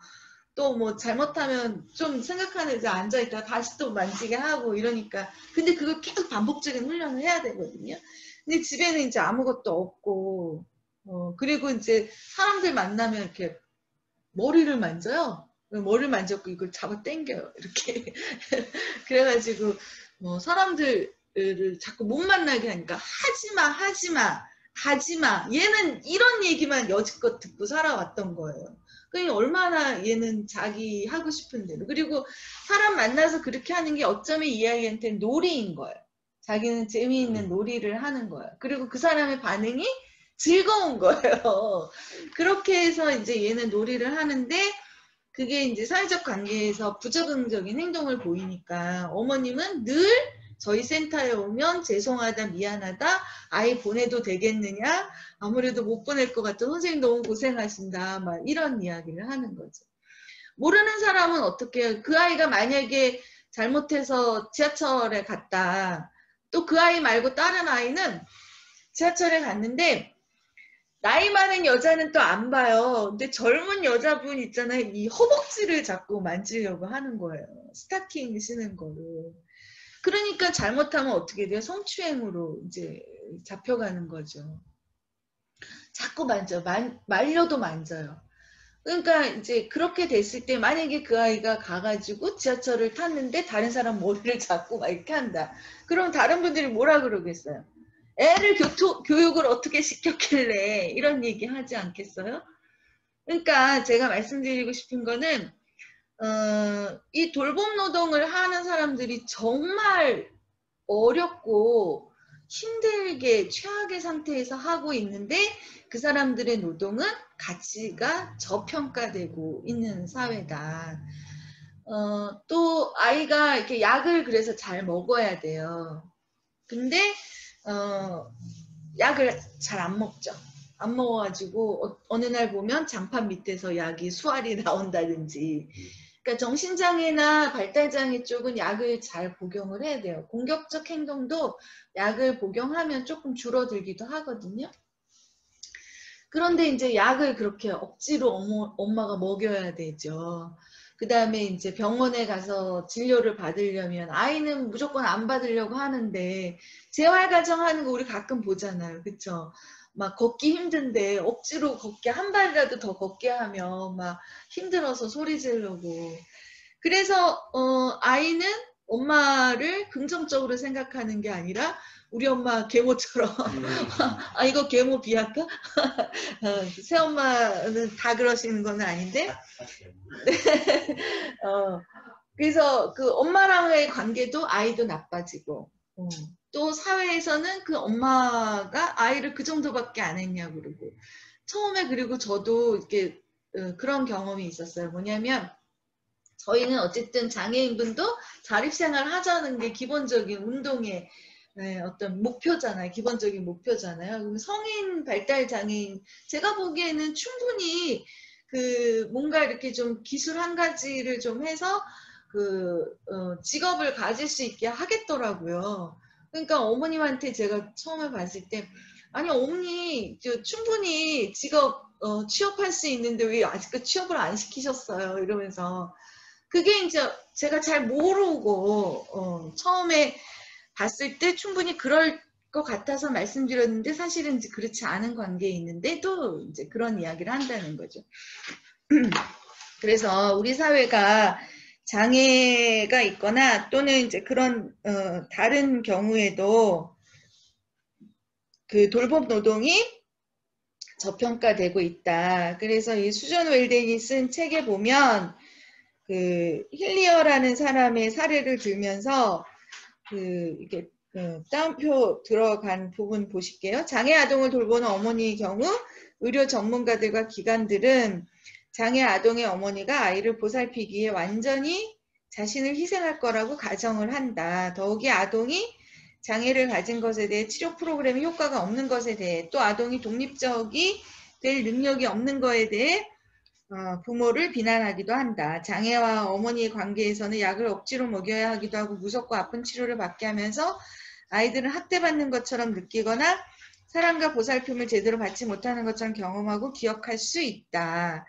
또 뭐 잘못하면 좀 생각하는 이제 앉아있다가 다시 또 만지게 하고 이러니까 근데 그걸 계속 반복적인 훈련을 해야 되거든요. 근데 집에는 이제 아무것도 없고 그리고 이제 사람들 만나면 이렇게 머리를 만져요. 머리를 만졌고 이걸 잡아 당겨요. 이렇게 그래가지고 뭐 사람들을 자꾸 못 만나게 하니까 하지마 하지마 가지마 얘는 이런 얘기만 여지껏 듣고 살아왔던 거예요. 그러니까 얼마나 얘는 자기 하고 싶은 대로 그리고 사람 만나서 그렇게 하는 게 어쩌면 이 아이한테는 놀이인 거예요. 자기는 재미있는 놀이를 하는 거예요. 그리고 그 사람의 반응이 즐거운 거예요. 그렇게 해서 이제 얘는 놀이를 하는데 그게 이제 사회적 관계에서 부적응적인 행동을 보이니까 어머님은 늘 저희 센터에 오면 죄송하다 미안하다 아이 보내도 되겠느냐 아무래도 못 보낼 것 같아 선생님 너무 고생하신다 막 이런 이야기를 하는 거죠. 모르는 사람은 어떻게 해요? 그 아이가 만약에 잘못해서 지하철에 갔다 또 그 아이 말고 다른 아이는 지하철에 갔는데 나이 많은 여자는 또 안 봐요. 근데 젊은 여자분 있잖아요. 이 허벅지를 자꾸 만지려고 하는 거예요. 스타킹 신은 거를. 그러니까 잘못하면 어떻게 돼요? 성추행으로 이제 잡혀가는 거죠. 자꾸 만져. 말려도 만져요. 그러니까 이제 그렇게 됐을 때 만약에 그 아이가 가가지고 지하철을 탔는데 다른 사람 머리를 잡고 막 이렇게 한다. 그럼 다른 분들이 뭐라 그러겠어요? 애를 교육을 어떻게 시켰길래 이런 얘기 하지 않겠어요? 그러니까 제가 말씀드리고 싶은 거는 이 돌봄 노동을 하는 사람들이 정말 어렵고 힘들게 최악의 상태에서 하고 있는데 그 사람들의 노동은 가치가 저평가되고 있는 사회다. 또 아이가 이렇게 약을 그래서 잘 먹어야 돼요. 근데 약을 잘 안 먹죠. 안 먹어가지고 어느 날 보면 장판 밑에서 약이 수알이 나온다든지 그러니까 정신장애나 발달장애 쪽은 약을 잘 복용을 해야 돼요. 공격적 행동도 약을 복용하면 조금 줄어들기도 하거든요. 그런데 이제 약을 그렇게 억지로 엄마가 먹여야 되죠. 그 다음에 이제 병원에 가서 진료를 받으려면 아이는 무조건 안 받으려고 하는데 재활가정 하는 거 우리 가끔 보잖아요. 그쵸? 막 걷기 힘든데 억지로 걷게 한 발이라도 더 걷게 하면 막 힘들어서 소리 지르고 그래서 아이는 엄마를 긍정적으로 생각하는 게 아니라 우리 엄마 계모처럼 아 이거 계모 비하까? 새엄마는 다 그러시는 건 아닌데 그래서 그 엄마랑의 관계도 아이도 나빠지고 또 사회에서는 그 엄마가 아이를 그 정도밖에 안 했냐고 그러고 처음에 그리고 저도 이렇게 그런 경험이 있었어요. 뭐냐면 저희는 어쨌든 장애인분도 자립생활 하자는 게 기본적인 운동의 어떤 목표잖아요. 기본적인 목표잖아요. 그럼 성인 발달 장애인 제가 보기에는 충분히 그 뭔가 이렇게 좀 기술 한 가지를 좀 해서 그 직업을 가질 수 있게 하겠더라고요. 그러니까 어머님한테 제가 처음에 봤을 때 아니 어머니 충분히 직업 취업할 수 있는데 왜 아직까지 취업을 안 시키셨어요? 이러면서 그게 이제 제가 잘 모르고 처음에 봤을 때 충분히 그럴 것 같아서 말씀드렸는데 사실은 이제 그렇지 않은 관계에 있는데 또 이제 그런 이야기를 한다는 거죠. 그래서 우리 사회가 장애가 있거나 또는 이제 그런 다른 경우에도 그 돌봄 노동이 저평가되고 있다. 그래서 이 수존 웰덴이 쓴 책에 보면 그 힐리어라는 사람의 사례를 들면서 그 이게 따옴표 들어간 부분 보실게요. 장애 아동을 돌보는 어머니의 경우 의료 전문가들과 기관들은 장애 아동의 어머니가 아이를 보살피기에 완전히 자신을 희생할 거라고 가정을 한다. 더욱이 아동이 장애를 가진 것에 대해 치료 프로그램이 효과가 없는 것에 대해 또 아동이 독립적이 될 능력이 없는 것에 대해 부모를 비난하기도 한다. 장애와 어머니의 관계에서는 약을 억지로 먹여야 하기도 하고 무섭고 아픈 치료를 받게 하면서 아이들은 학대받는 것처럼 느끼거나 사랑과 보살핌을 제대로 받지 못하는 것처럼 경험하고 기억할 수 있다.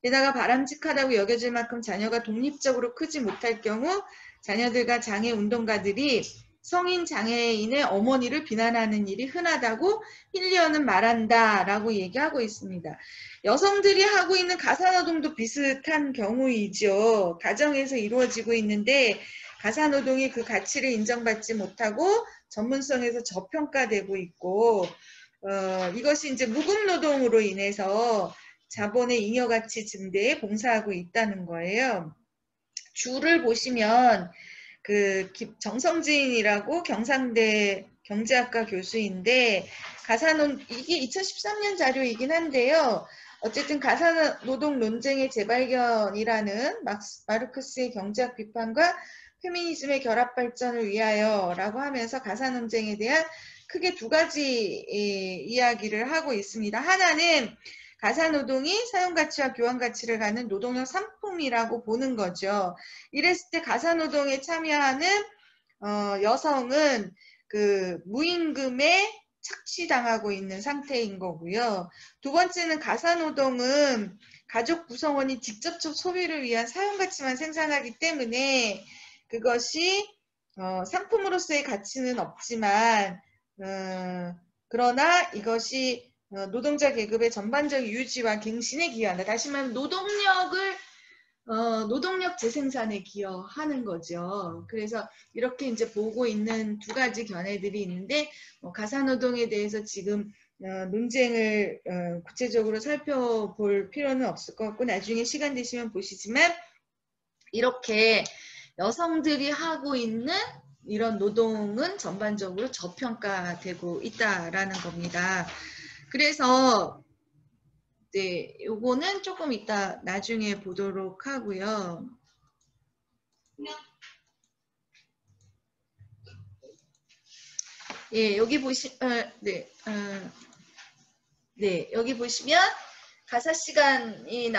게다가 바람직하다고 여겨질 만큼 자녀가 독립적으로 크지 못할 경우 자녀들과 장애 운동가들이 성인 장애인의 어머니를 비난하는 일이 흔하다고 힐리어는 말한다 라고 얘기하고 있습니다. 여성들이 하고 있는 가사노동도 비슷한 경우이죠. 가정에서 이루어지고 있는데 가사노동이 그 가치를 인정받지 못하고 전문성에서 저평가되고 있고 이것이 이제 무급노동으로 인해서 자본의 잉여가치 증대에 봉사하고 있다는 거예요. 줄을 보시면 그 정성진이라고 경상대 경제학과 교수인데 이게 2013년 자료이긴 한데요. 어쨌든 가사노동 논쟁의 재발견이라는 마르크스의 경제학 비판과 페미니즘의 결합 발전을 위하여 라고 하면서 가사논쟁에 대한 크게 두 가지 이야기를 하고 있습니다. 하나는 가사노동이 사용가치와 교환가치를 갖는 노동력 상품이라고 보는 거죠. 이랬을 때 가사노동에 참여하는 여성은 그 무임금에 착취당하고 있는 상태인 거고요. 두 번째는 가사노동은 가족 구성원이 직접적 소비를 위한 사용가치만 생산하기 때문에 그것이 상품으로서의 가치는 없지만 그러나 이것이 노동자 계급의 전반적 유지와 갱신에 기여한다. 다시 말하면 노동력 재생산에 기여하는 거죠. 그래서 이렇게 이제 보고 있는 두 가지 견해들이 있는데 가사노동에 대해서 지금 논쟁을 구체적으로 살펴볼 필요는 없을 것 같고 나중에 시간 되시면 보시지만 이렇게 여성들이 하고 있는 이런 노동은 전반적으로 저평가되고 있다라는 겁니다. 그래서 네, 요거는 조금 이따 나중에 보도록 하고요. 예, 여기 여기 보시면 가사 시간이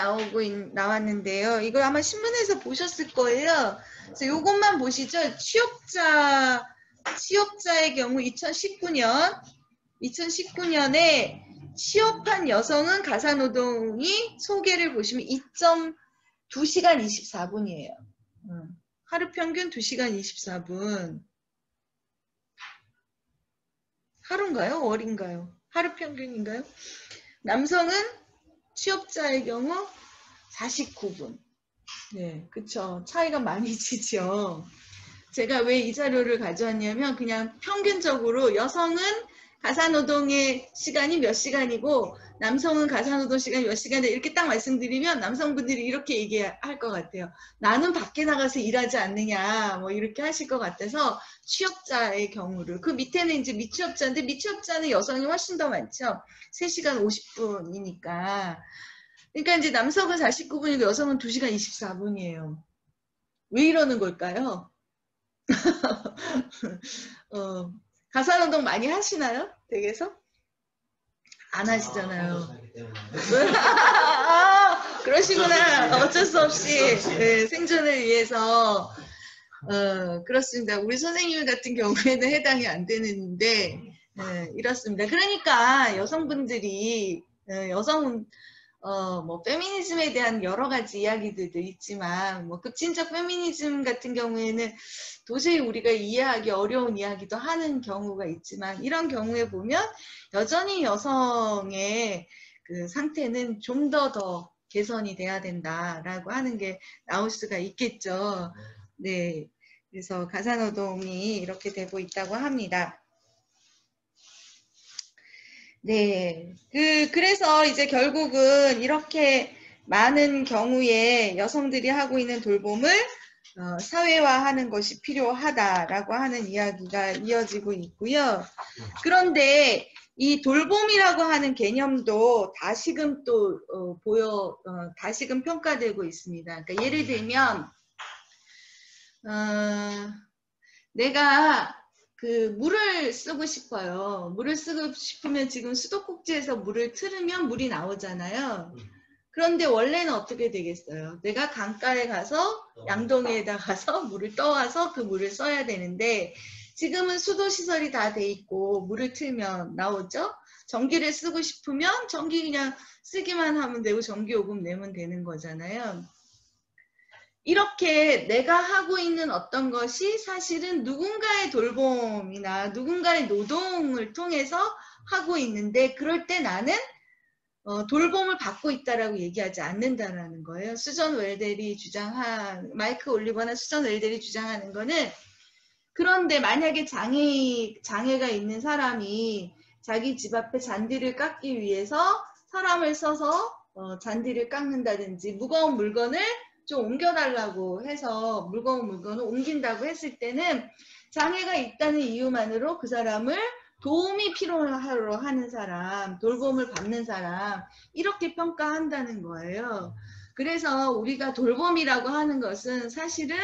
나왔는데요. 이거 아마 신문에서 보셨을 거예요. 그래서 요것만 보시죠. 취업자의 경우 2019년에 취업한 여성은 가사노동이 소개를 보시면 2.2시간 24분이에요. 하루 평균 2시간 24분. 하루인가요? 월인가요? 하루 평균인가요? 남성은 취업자의 경우 49분. 네, 그쵸. 차이가 많이 지죠. 제가 왜 이 자료를 가져왔냐면 그냥 평균적으로 여성은 가사노동의 시간이 몇 시간이고 남성은 가사노동 시간이 몇 시간인데 이렇게 딱 말씀드리면 남성분들이 이렇게 얘기할 것 같아요. 나는 밖에 나가서 일하지 않느냐 뭐 이렇게 하실 것 같아서 취업자의 경우를 그 밑에는 이제 미취업자인데 미취업자는 여성이 훨씬 더 많죠. 3시간 50분이니까 그러니까 이제 남성은 49분이고 여성은 2시간 24분이에요. 왜 이러는 걸까요? 가사노동 많이 하시나요? 댁에서? 안 하시잖아요. 그러시구나. 어쩔 수 없이 네, 생존을 위해서 그렇습니다. 우리 선생님 같은 경우에는 해당이 안 되는데 이렇습니다. 그러니까 여성분들이 뭐 페미니즘에 대한 여러 가지 이야기들도 있지만 뭐 급진적 페미니즘 같은 경우에는 도저히 우리가 이해하기 어려운 이야기도 하는 경우가 있지만 이런 경우에 보면 여전히 여성의 그 상태는 좀 더 개선이 돼야 된다라고 하는 게 나올 수가 있겠죠. 네. 그래서 가사노동이 이렇게 되고 있다고 합니다. 네. 그래서 이제 결국은 이렇게 많은 경우에 여성들이 하고 있는 돌봄을 사회화하는 것이 필요하다라고 하는 이야기가 이어지고 있고요. 그런데 이 돌봄이라고 하는 개념도 다시금 또 다시금 평가되고 있습니다. 그러니까 예를 들면 내가 물을 쓰고 싶어요. 물을 쓰고 싶으면 지금 수도꼭지에서 물을 틀으면 물이 나오잖아요. 그런데 원래는 어떻게 되겠어요? 내가 강가에 가서 양동이에다 가서 물을 떠와서 그 물을 써야 되는데 지금은 수도시설이 다 돼 있고 물을 틀면 나오죠? 전기를 쓰고 싶으면 전기 그냥 쓰기만 하면 되고 전기요금 내면 되는 거잖아요. 이렇게 내가 하고 있는 어떤 것이 사실은 누군가의 돌봄이나 누군가의 노동을 통해서 하고 있는데 그럴 때 나는 돌봄을 받고 있다라고 얘기하지 않는다라는 거예요. 마이크 올리버나 수전 웰델이 주장하는 거는 그런데 만약에 장애가 있는 사람이 자기 집 앞에 잔디를 깎기 위해서 사람을 써서 잔디를 깎는다든지 무거운 물건을 좀 옮겨달라고 해서 무거운 물건을 옮긴다고 했을 때는 장애가 있다는 이유만으로 그 사람을 도움이 필요하러 하는 사람, 돌봄을 받는 사람 이렇게 평가한다는 거예요. 그래서 우리가 돌봄이라고 하는 것은 사실은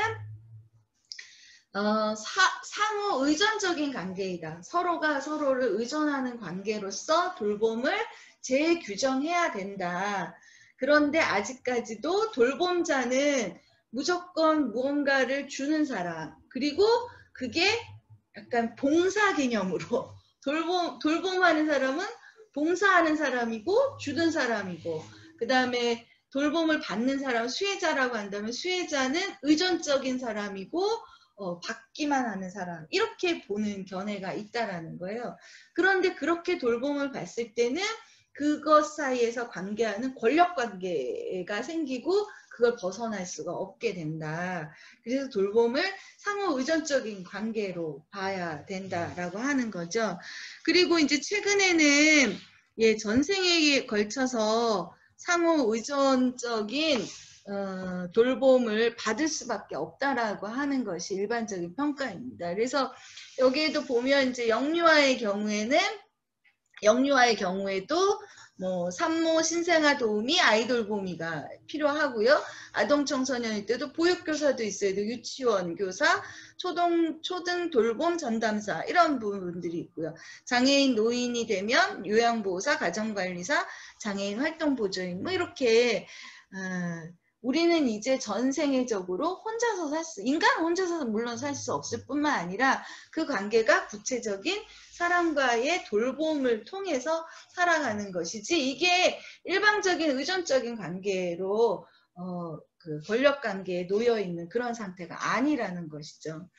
상호 의존적인 관계이다. 서로가 서로를 의존하는 관계로서 돌봄을 재규정해야 된다. 그런데 아직까지도 돌봄자는 무조건 무언가를 주는 사람, 그리고 그게 약간 봉사 개념으로 돌봄하는 사람은 봉사하는 사람이고 주는 사람이고 그 다음에 돌봄을 받는 사람, 수혜자라고 한다면 수혜자는 의존적인 사람이고 받기만 하는 사람 이렇게 보는 견해가 있다라는 거예요. 그런데 그렇게 돌봄을 봤을 때는 그것 사이에서 관계하는 권력 관계가 생기고 그걸 벗어날 수가 없게 된다. 그래서 돌봄을 상호 의존적인 관계로 봐야 된다라고 하는 거죠. 그리고 이제 최근에는 전생에 걸쳐서 상호 의존적인 돌봄을 받을 수밖에 없다라고 하는 것이 일반적인 평가입니다. 그래서 여기에도 보면 이제 영유아의 경우에도 뭐 산모 신생아 도우미 아이 돌보미가 필요하고요. 아동 청소년일 때도 보육교사도 있어야 돼요. 유치원 교사, 초등 돌봄 전담사 이런 부분들이 있고요. 장애인 노인이 되면 요양보호사, 가정관리사, 장애인 활동보조인 뭐 이렇게 우리는 이제 전 세계적으로 인간 혼자서 물론 살 수 없을 뿐만 아니라 그 관계가 구체적인 사람과의 돌봄을 통해서 살아가는 것이지 이게 일방적인 의존적인 관계로 그 권력 관계에 놓여 있는 그런 상태가 아니라는 것이죠.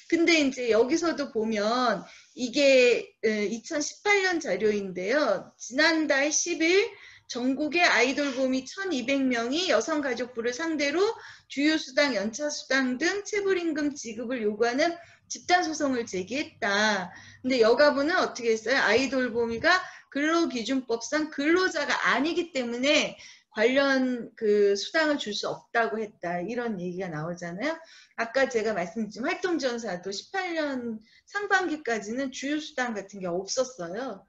근데 이제 여기서도 보면 이게 2018년 자료인데요. 지난달 10일 전국의 아이돌봄이 1200명이 여성가족부를 상대로 주요수당, 연차수당 등 체불임금 지급을 요구하는 집단소송을 제기했다. 근데 여가부는 어떻게 했어요? 아이돌봄이가 근로기준법상 근로자가 아니기 때문에 관련 그 수당을 줄 수 없다고 했다. 이런 얘기가 나오잖아요. 아까 제가 말씀드린 활동지원사도 18년 상반기까지는 주요수당 같은 게 없었어요.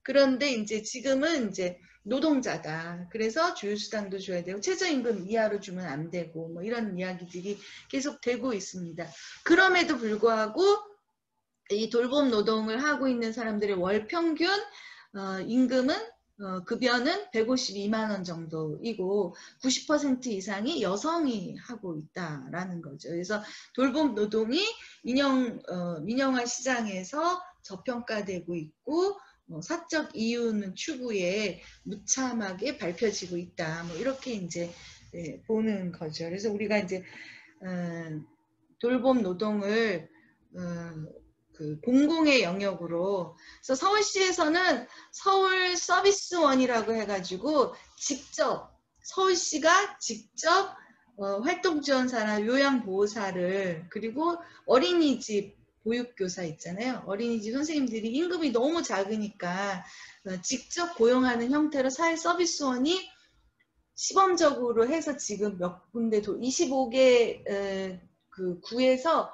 그런데 이제 지금은 이제 노동자다. 그래서 주요수당도 줘야 되고 최저임금 이하로 주면 안 되고 뭐 이런 이야기들이 계속 되고 있습니다. 그럼에도 불구하고 이 돌봄 노동을 하고 있는 사람들의 월 평균 임금은 급여는 152만 원 정도이고 90% 이상이 여성이 하고 있다라는 거죠. 그래서 돌봄 노동이 민영화 시장에서 저평가되고 있고 사적 이유는 추구에 무참하게 밝혀지고 있다. 뭐 이렇게 이제 보는 거죠. 그래서 우리가 이제 돌봄 노동을 그 공공의 영역으로 그래서 서울시에서는 서울 서비스원이라고 해가지고 직접 서울시가 직접 활동지원사나 요양보호사를 그리고 어린이집 보육교사 있잖아요. 어린이집 선생님들이 임금이 너무 작으니까 직접 고용하는 형태로 사회서비스원이 시범적으로 해서 지금 몇 군데 25개 그 구에서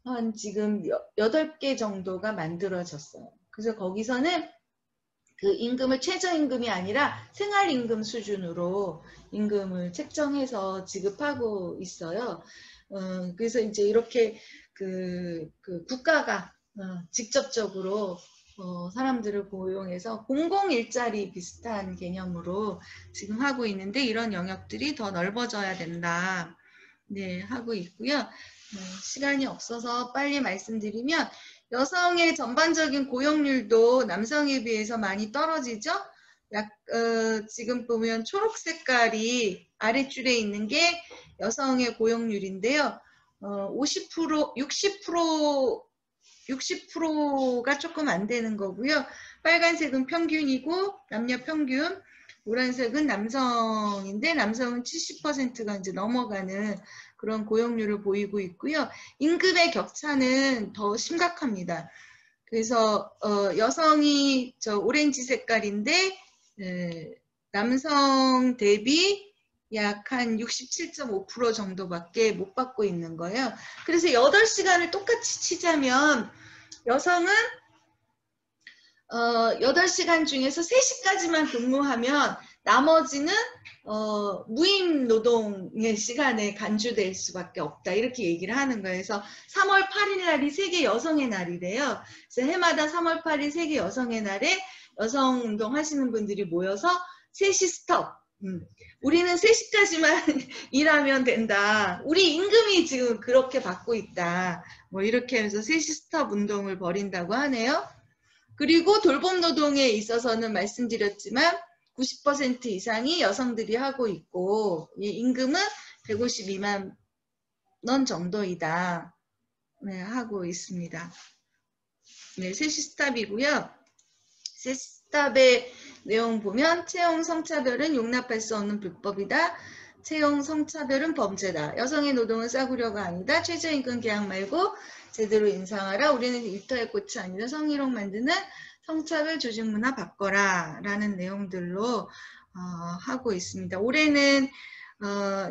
한 지금 8개 정도가 만들어졌어요. 그래서 거기서는 그 임금을 최저임금이 아니라 생활임금 수준으로 임금을 책정해서 지급하고 있어요. 그래서 이제 이렇게 그 국가가 직접적으로 사람들을 고용해서 공공일자리 비슷한 개념으로 지금 하고 있는데 이런 영역들이 더 넓어져야 된다. 네, 하고 있고요. 시간이 없어서 빨리 말씀드리면 여성의 전반적인 고용률도 남성에 비해서 많이 떨어지죠. 지금 보면 초록 색깔이 아랫줄에 있는 게 여성의 고용률인데요. 50%, 60%가 조금 안 되는 거고요. 빨간색은 평균이고 남녀 평균, 노란색은 남성인데 남성은 70%가 이제 넘어가는 그런 고용률을 보이고 있고요. 임금의 격차는 더 심각합니다. 그래서 여성이 저 오렌지 색깔인데 남성 대비 약 한 67.5% 정도밖에 못 받고 있는 거예요. 그래서 8시간을 똑같이 치자면 여성은 8시간 중에서 3시까지만 근무하면 나머지는 무임 노동의 시간에 간주될 수밖에 없다. 이렇게 얘기를 하는 거예요. 그래서 3월 8일 날이 세계 여성의 날이래요. 그래서 해마다 3월 8일 세계 여성의 날에 여성 운동 하시는 분들이 모여서 3시 스톱. 우리는 3시까지만 일하면 된다. 우리 임금이 지금 그렇게 받고 있다. 뭐 이렇게 하면서 3시 스톱 운동을 벌인다고 하네요. 그리고 돌봄 노동에 있어서는 말씀드렸지만 90% 이상이 여성들이 하고 있고 임금은 152만 원 정도이다. 네, 하고 있습니다. 네, 세시스탑이고요. 세시스탑의 내용 보면 채용 성차별은 용납할 수 없는 불법이다. 채용 성차별은 범죄다. 여성의 노동은 싸구려가 아니다. 최저임금 계약 말고 제대로 인상하라. 우리는 일터의 꽃이 아니라 성희롱 만드는 성차별 조직 문화 바꿔라 라는 내용들로 하고 있습니다. 올해는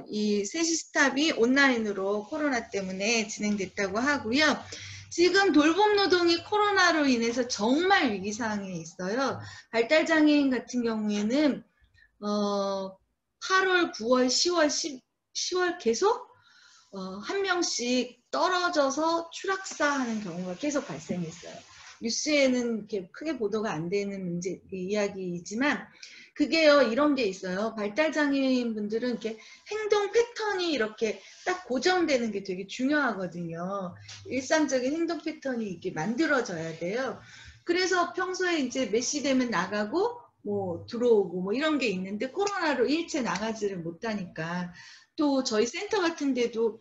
이 세시스탑이 온라인으로 코로나 때문에 진행됐다고 하고요. 지금 돌봄 노동이 코로나로 인해서 정말 위기상황에 있어요. 발달장애인 같은 경우에는 8월, 9월, 10월, 10월 계속 한 명씩 떨어져서 추락사하는 경우가 계속 발생했어요. 뉴스에는 이렇게 크게 보도가 안 되는 문제 이야기이지만 그게요 이런 게 있어요. 발달장애인 분들은 이렇게 행동 패턴이 이렇게 딱 고정되는 게 되게 중요하거든요. 일상적인 행동 패턴이 이렇게 만들어져야 돼요. 그래서 평소에 이제 몇 시 되면 나가고 뭐 들어오고 뭐 이런 게 있는데 코로나로 일체 나가지를 못하니까 또 저희 센터 같은 데도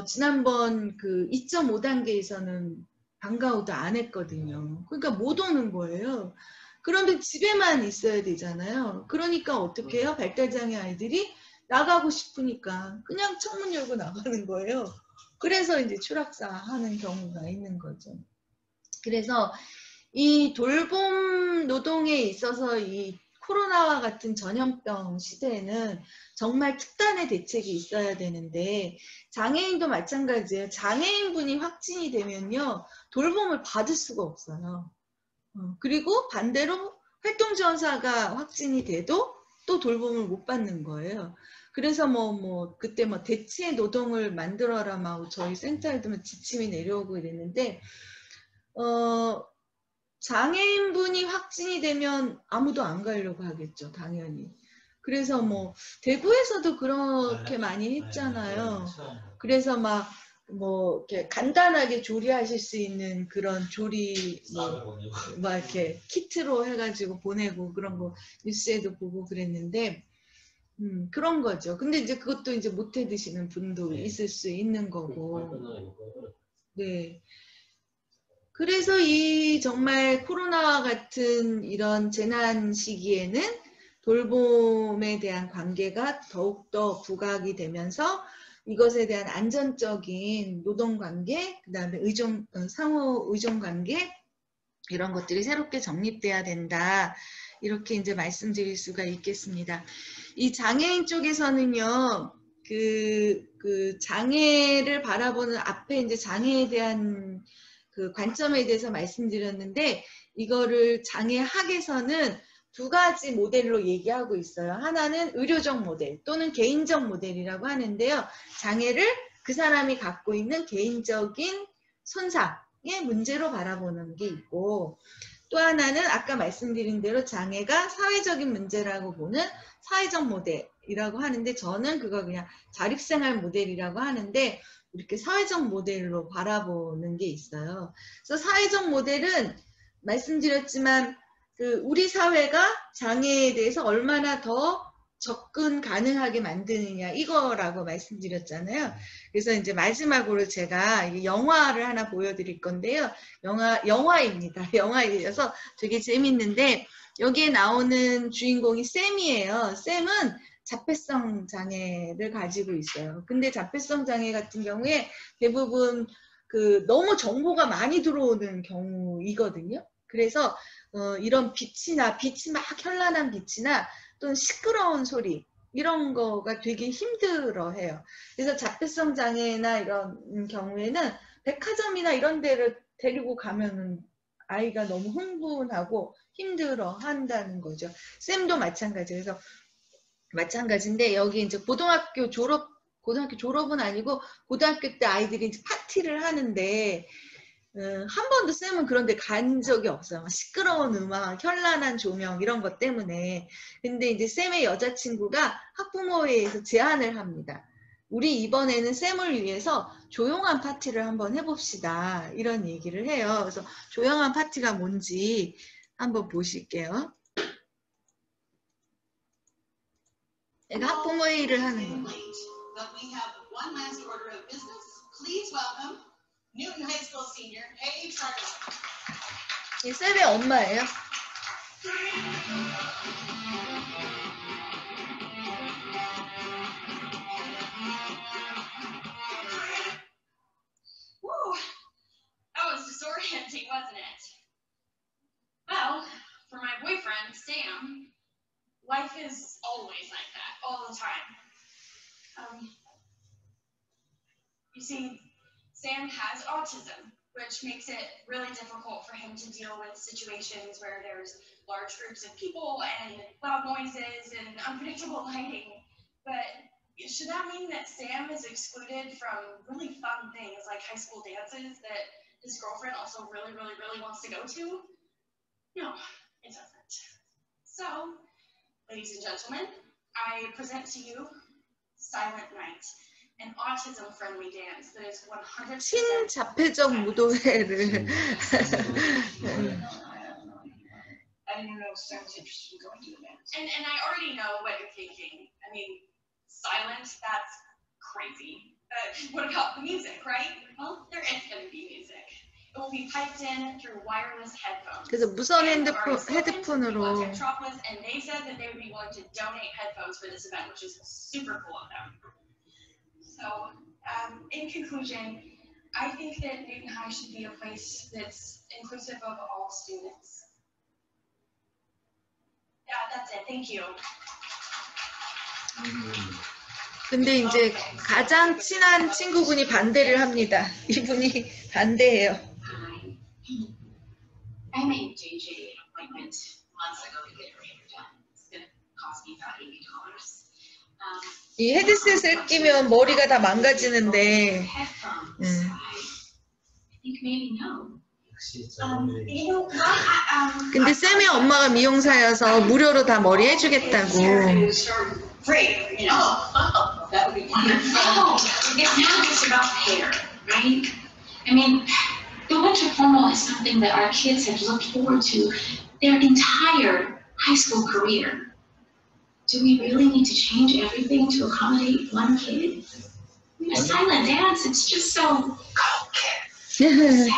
지난번 그 2.5단계에서는 방과후도 안 했거든요. 그러니까 못 오는 거예요. 그런데 집에만 있어야 되잖아요. 그러니까 어떻게 해요? 발달장애 아이들이 나가고 싶으니까 그냥 창문 열고 나가는 거예요. 그래서 이제 추락사 하는 경우가 있는 거죠. 그래서 이 돌봄 노동에 있어서 이 코로나와 같은 전염병 시대에는 정말 특단의 대책이 있어야 되는데 장애인도 마찬가지예요. 장애인분이 확진이 되면요. 돌봄을 받을 수가 없어요. 그리고 반대로 활동지원사가 확진이 돼도 또 돌봄을 못 받는 거예요. 그래서 그때 대체 노동을 만들어라 막 저희 센터에도 지침이 내려오고 이랬는데 장애인분이 확진이 되면 아무도 안 가려고 하겠죠, 당연히. 그래서 대구에서도 그렇게 많이 했잖아요. 그래서 이렇게 간단하게 조리하실 수 있는 그런 조리, 이렇게 키트로 해가지고 보내고 그런 거 뉴스에도 보고 그랬는데, 그런 거죠. 근데 이제 그것도 이제 못 해 드시는 분도 있을 수 있는 거고. 네. 그래서 이 정말 코로나와 같은 이런 재난 시기에는 돌봄에 대한 관계가 더욱더 부각이 되면서 이것에 대한 안전적인 노동관계, 그 다음에 상호 의존관계 이런 것들이 새롭게 정립돼야 된다. 이렇게 이제 말씀드릴 수가 있겠습니다. 이 장애인 쪽에서는요, 그 장애를 바라보는 앞에 이제 장애에 대한 그 관점에 대해서 말씀드렸는데, 이거를 장애학에서는 두 가지 모델로 얘기하고 있어요. 하나는 의료적 모델 또는 개인적 모델이라고 하는데요. 장애를 그 사람이 갖고 있는 개인적인 손상의 문제로 바라보는 게 있고, 또 하나는 아까 말씀드린 대로 장애가 사회적인 문제라고 보는 사회적 모델이라고 하는데, 저는 그걸 그냥 자립생활 모델이라고 하는데, 이렇게 사회적 모델로 바라보는 게 있어요. 그래서 사회적 모델은 말씀드렸지만 우리 사회가 장애에 대해서 얼마나 더 접근 가능하게 만드느냐 이거라고 말씀드렸잖아요. 그래서 이제 마지막으로 제가 영화를 하나 보여드릴 건데요. 영화입니다. 영화이어서 되게 재밌는데, 여기에 나오는 주인공이 샘이에요. 샘은 자폐성 장애를 가지고 있어요. 근데 자폐성 장애 같은 경우에 대부분 너무 정보가 많이 들어오는 경우이거든요. 그래서 이런 빛이 막 현란한 빛이나 또는 시끄러운 소리 이런 거가 되게 힘들어해요. 그래서 자폐성 장애나 이런 경우에는 백화점이나 이런 데를 데리고 가면은 아이가 너무 흥분하고 힘들어 한다는 거죠. 쌤도 마찬가지예요. 그래서 마찬가지인데, 여기 이제 고등학교 졸업은 아니고 고등학교 때 아이들이 이제 파티를 하는데, 한 번도 쌤은 그런 데 간 적이 없어요. 시끄러운 음악, 현란한 조명 이런 것 때문에. 근데 이제 쌤의 여자친구가 학부모회의에서 제안을 합니다. 우리 이번에는 쌤을 위해서 조용한 파티를 한번 해봅시다. 이런 얘기를 해요. 그래서 조용한 파티가 뭔지 한번 보실게요. 내가 학부모회의를 하는 거예요. Newton High School senior, Paige Charlotte. 이 쌤의 엄마예요. Woo! That was disorienting, wasn't it? Well, for my boyfriend, Sam, life is always like that, all the time. You see, Sam has autism, which makes it really difficult for him to deal with situations where there's large groups of people and loud noises and unpredictable lighting. But should that mean that Sam is excluded from really fun things like high school dances that his girlfriend also really wants to go to? No, it doesn't. So, ladies and gentlemen, I present to you Silent Night. An autism-friendly dance that is 100% 친자폐적 무도회를 I didn't know Sam was interested in going to the dance. And I already know what you're thinking. I mean, silent, that's crazy. What about the music, right? Well, there is going to be music. It will be piped in through wireless headphones. 그래서 무선 헤드폰으로. And they said that they would be willing to donate headphones for this event, which is super cool of them. So, in conclusion, I think that Newton High should be a place that's inclusive of all students. Yeah, that's it. Thank you. 근데 이제 가장 친한 친구분이 반대를 합니다. 이분이 반대해요. Hi. I made JJ an appointment months ago to get her hair done. It's going to cost me about $80. 이 헤드셋을 끼면 머리가 다 망가지는데. 근데 쌤의 엄마가 미용사여서 무료로 다 머리 해주겠다고. Great, you know. That would be wonderful. It's not just about hair, right? I mean, the winter formal is something that our kids have looked forward to their entire high school career. Do we really need to change everything to accommodate one kid? A silent dance, it's just so sad.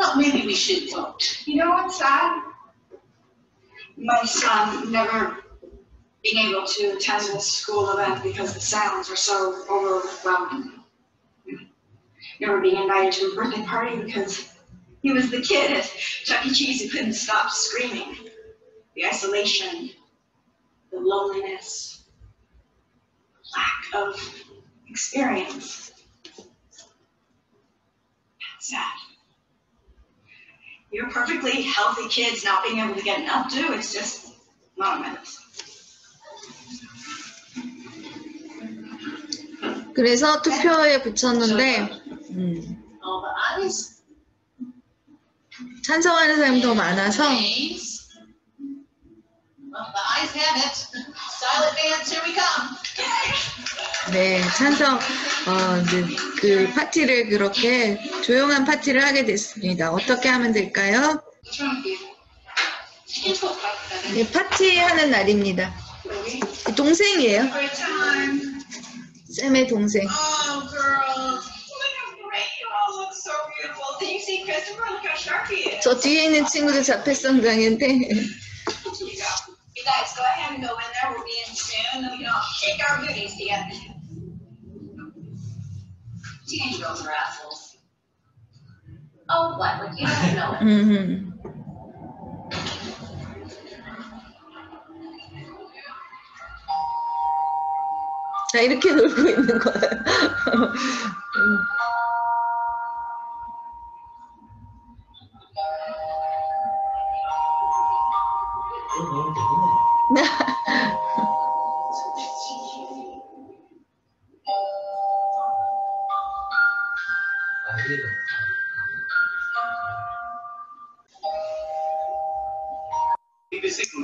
Well, maybe we should vote. You know what's sad? My son never being able to attend this school event because the sounds are so overwhelming. Never being invited to a birthday party because he was the kid at Chuck E. Cheese who couldn't stop screaming. The isolation, the loneliness, lack of experience. Sad. You're perfectly healthy kids not being able to get enough to, it's just not a medicine. 그래서 투표에 붙였는데 All the ayes? 찬성하는 사람이 더 많아서 Nays? Well, the ayes have it. Silent bands, here we come. 네, 찬성, 이제 그 파티를 그렇게 조용한 파티를 하게 됐습니다. 어떻게 하면 될까요? What's wrong with you? Can't talk like that. 네, 파티하는 날입니다. 동생이에요. Great time. 쌤의 동생. Oh, girls. Look how great you all look, so beautiful. Did you see Christopher? Look how sharp he is. 저 뒤에 있는 친구도 자폐성장인데 Here you go. You guys go ahead and go in there. We'll be in soon. We can all shake our booties together. Teenage girls are assholes. Oh, what? Like, you don't know it. 자, 이렇게 놀고 있는 거예요.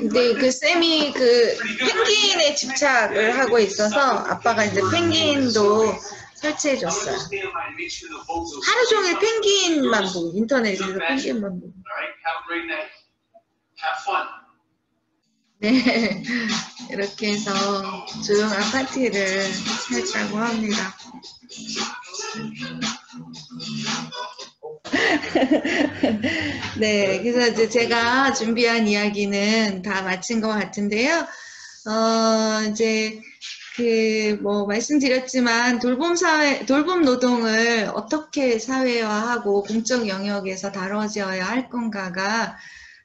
근데 그 쌤이 그 펭귄에 집착을 하고 있어서 아빠가 이제 펭귄도 설치해 줬어요. 하루 종일 펭귄만 보고 인터넷에서 펭귄만 보고. 네, 이렇게 해서 조용한 파티를 했다고 합니다. 네, 그래서 이제 제가 준비한 이야기는 다 마친 것 같은데요. 이제 말씀드렸지만 돌봄 노동을 어떻게 사회화하고 공적 영역에서 다뤄져야 할 건가가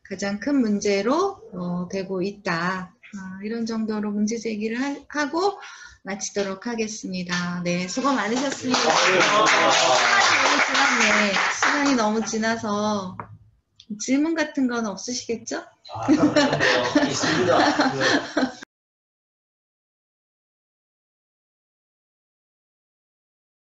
가장 큰 문제로 되고 있다. 이런 정도로 문제 제기를 하고 마치도록 하겠습니다. 네, 수고 많으셨습니다. 시간이 너무 지나서 질문 같은 건 없으시겠죠? 있습니다.